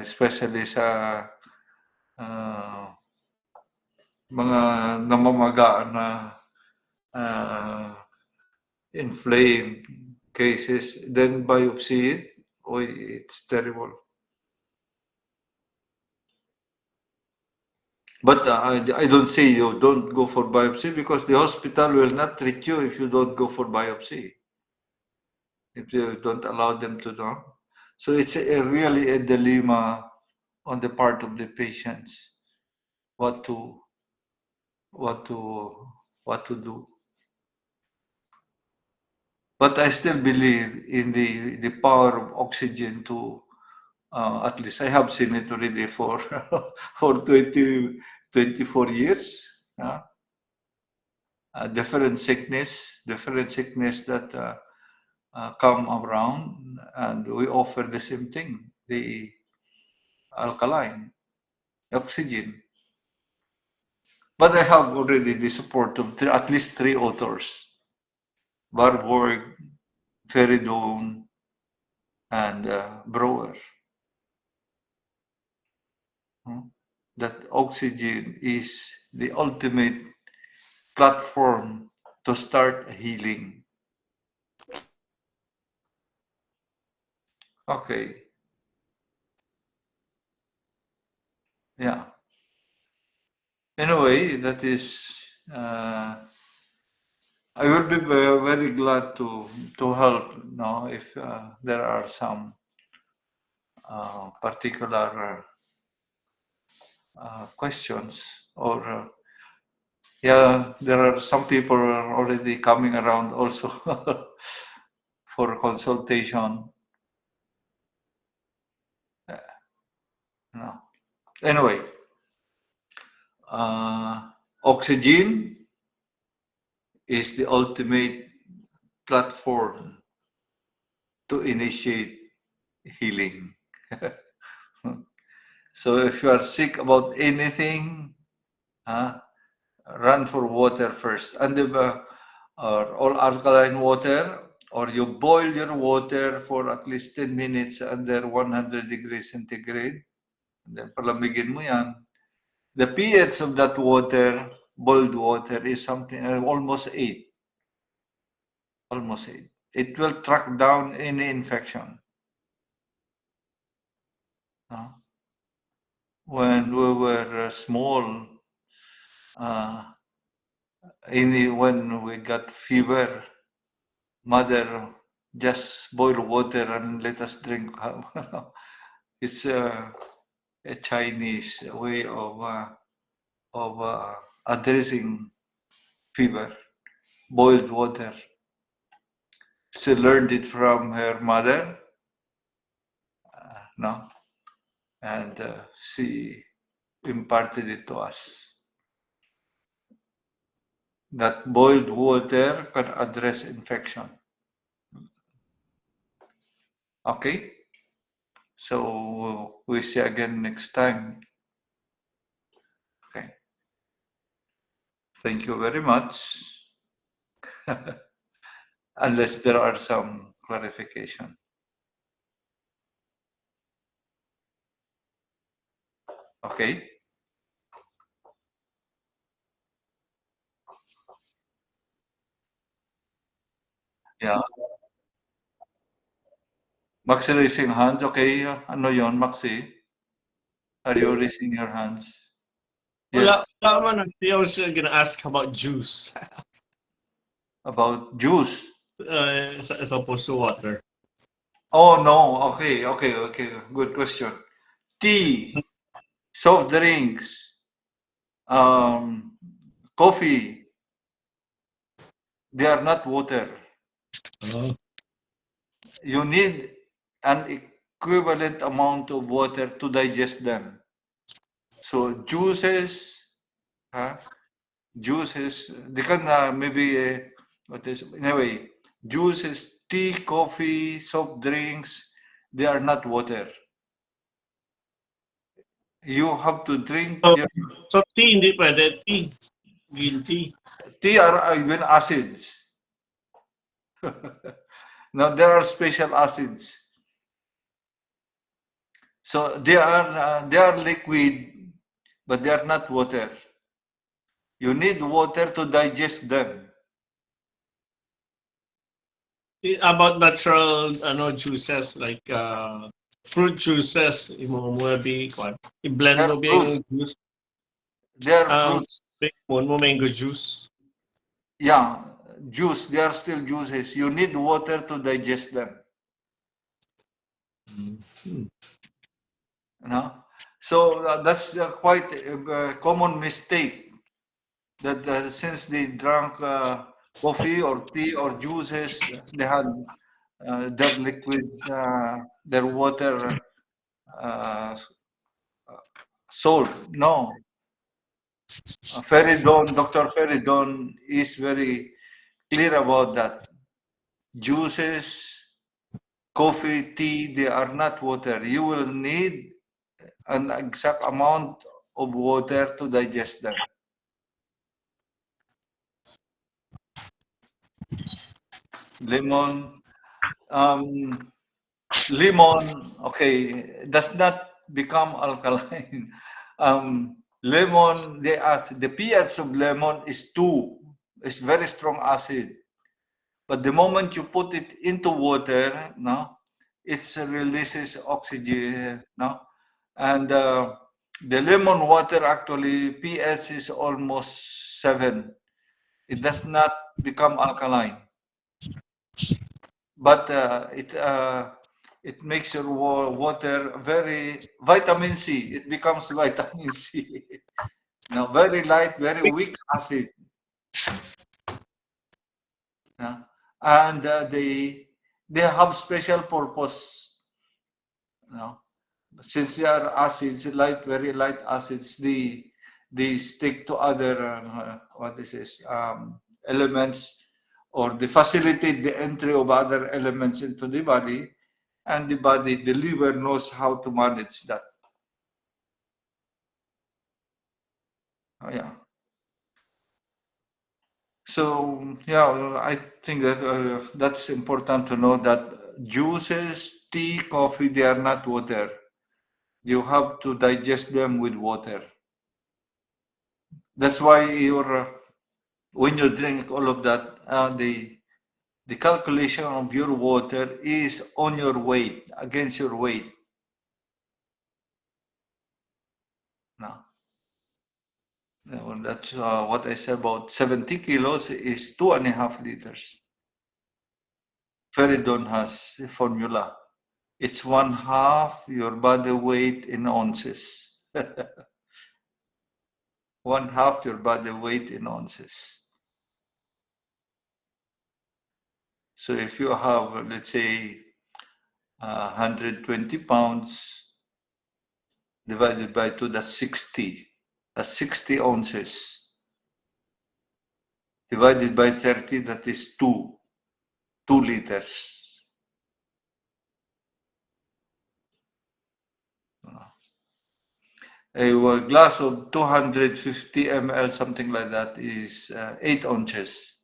A: Especially sa mga namamaga na inflamed cases, then biopsy it. Oh, it's terrible. But I don't say you don't go for biopsy, because the hospital will not treat you if you don't go for biopsy, if you don't allow them to do. So it's really a dilemma on the part of the patients, what to do. But I still believe in the power of oxygen to, at least I have seen it already for for 24 years. Different sickness that come around, and we offer the same thing, the alkaline, oxygen. But I have already the support of at least 3 authors: Warburg, Feridun, and Brouwer. That oxygen is the ultimate platform to start healing. Okay. Yeah. Anyway, that is, I will be very glad to help now if there are some particular questions, or yeah, there are some people are already coming around also for consultation. No. Anyway, oxygen is the ultimate platform to initiate healing. So if you are sick about anything, run for water first. And all alkaline water, or you boil your water for at least 10 minutes under 100 degrees centigrade. And then palamigin mo yan. The pH of that water, boiled water, is something almost 8. Almost 8. It will track down any infection. When we were small, when we got fever, mother just boil water and let us drink. It's a Chinese way of addressing fever. Boiled water. She learned it from her mother, and she imparted it to us. That boiled water can address infection. Okay? So we see again next time. Okay. Thank you very much. Unless there are some clarification. Okay. Yeah. Maxi raising hands. Okay. Ano yon, Maxi? Are you raising your hands? Yes.
F: I was gonna ask about juice
A: About juice.
F: as opposed to water.
A: Oh, no. Okay. Good question. Tea, soft drinks, coffee, they are not water. You need an equivalent amount of water to digest them. So juices, they can maybe, anyway, juices, tea, coffee, soft drinks, they are not water. You have to drink
F: So tea, hindi pwede. Tea. Green tea.
A: tea are even acids. Now there are special acids. So they are liquid, but they are not water. You need water to digest them.
F: About natural juices like fruit juices, imo mo bi kwan. I-blend
A: They're
F: mo bi
A: fruits.
F: yung juice.
A: They're fruits.
F: Mo mango juice.
A: Yeah, juice. They are still juices. You need water to digest them. So that's quite a common mistake that since they drank coffee or tea or juices, they had their liquid, their water sold. No. Dr. Feridon is very clear about that. Juices, coffee, tea, they are not water. You will need an exact amount of water to digest them. Lemon, okay, does not become alkaline. Lemon, the pH of lemon is 2. It's very strong acid. But the moment you put it into water, it releases oxygen, and the lemon water actually pH is almost 7. It does not become alkaline, but it makes your water very vitamin C. It becomes vitamin C. Very light, very weak acid. And they have special purpose. Since they are acids, very light acids, they stick to other elements, or they facilitate the entry of other elements into the body, and the liver knows how to manage that. Yeah. So yeah, I think that that's important to know that juices, tea, coffee, they are not water. You have to digest them with water. That's why when you drink all of that, the calculation of your water is on your weight, against your weight. Now, that's what I said about 70 kilos is 2.5 liters. Feridon has a formula. It's 1/2 your body weight in ounces. 1/2 your body weight in ounces. So if you have, let's say, 120 pounds divided by 2, that's 60. That's 60 ounces. Divided by 30, that is 2 liters. A glass of 250 ml, something like that, is 8 ounces.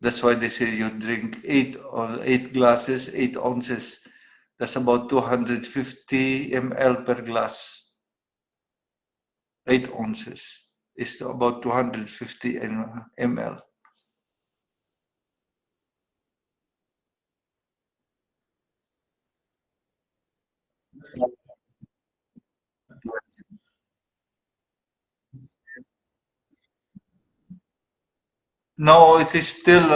A: That's why they say you drink 8 glasses, 8 ounces. That's about 250 ml per glass. 8 ounces is about 250 ml. No, it is still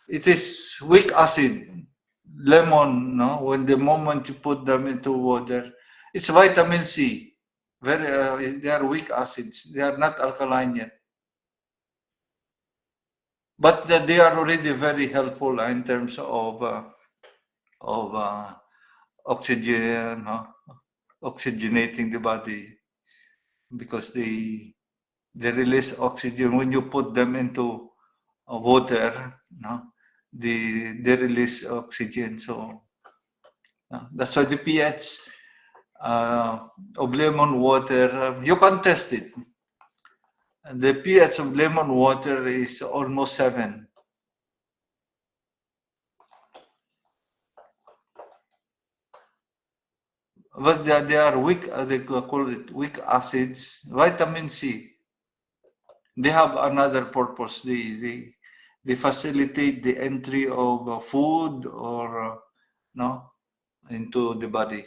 A: it is weak acid. Lemon, no? When the moment you put them into water, it's vitamin C. They are weak acids. They are not alkaline yet. But they are already very helpful in terms of oxygen, oxygenating the body, because they release oxygen when you put them into water. They release oxygen. So that's why the pH of lemon water, you can test it. The pH of lemon water is almost 7. But they are weak, they call it weak acids. Vitamin C, they have another purpose. They facilitate the entry of food or no into the body.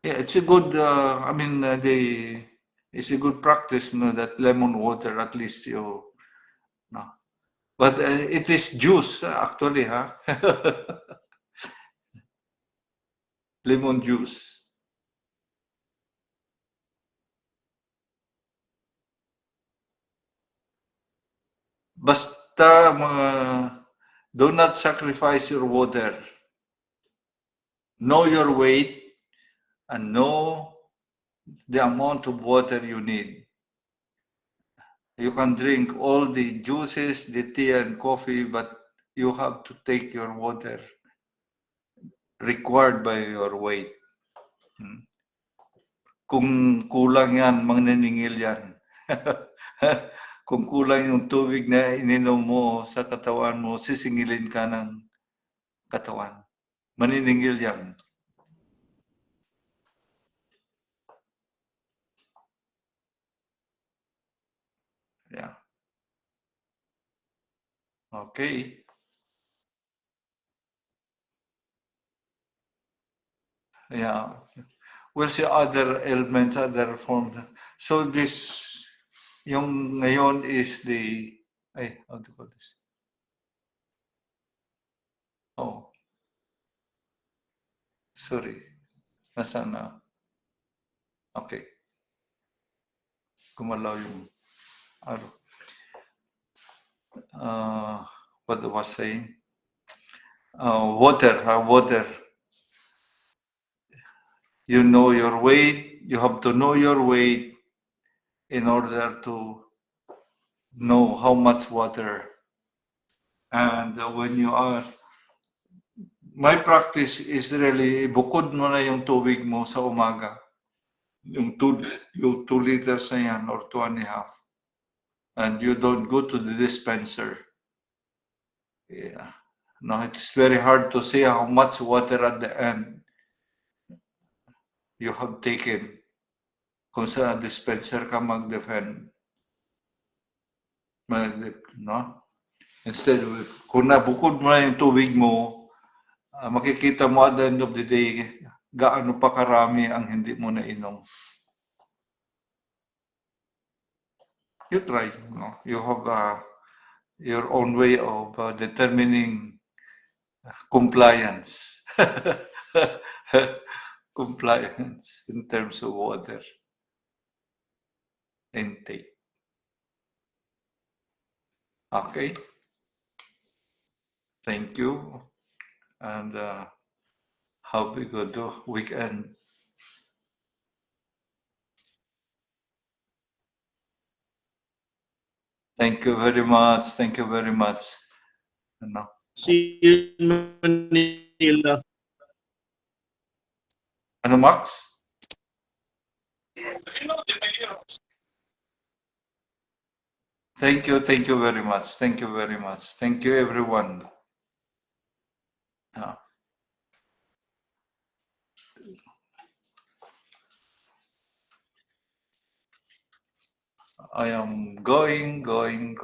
A: Yeah, it's a good. I mean, it's a good practice, no, that lemon water at least you, no. But it is juice actually, huh? Lemon juice. Basta do not sacrifice your water. Know your weight and know the amount of water you need. You can drink all the juices, the tea and coffee, but you have to take your water required by your weight. Kung kulang yan, manniningil yan. Kung kulang yung tubig na ininom mo sa katawan mo, sisingilin ka ng katawan. Maniningil yan. Yeah. Okay. Yeah. We'll see other elements, other forms. So this, yung ngayon is the, how to call this? Oh. Sorry. Nasaan na? Okay. Gumalaw yung araw. What I was saying? Water. You know your weight. You have to know your weight in order to know how much water. And when you are, my practice is really, bukod mo na yung tubig mo sa umaga. Yung 2 liters na yan or 2.5. And you don't go to the dispenser. Yeah. No, it's very hard to say how much water at the end you have taken kung sa dispenser ka mag-defend. No? Instead, kung nabukod mo na yung tubig mo, makikita mo at the end of the day, gaano pa karami ang hindi mo nainom. You try. No? You have your own way of determining compliance. Compliance in terms of water intake. Okay. Thank you. And have a good weekend. Thank you very much. Thank you very much. No.
F: See you in Manila.
A: Ano, Max? Thank you very much. Thank you very much. Thank you, everyone. I am going. Gone.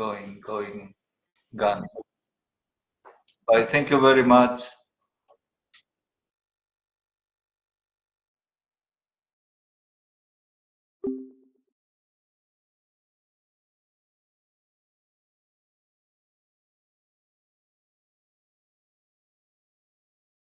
A: Bye. Thank you very much.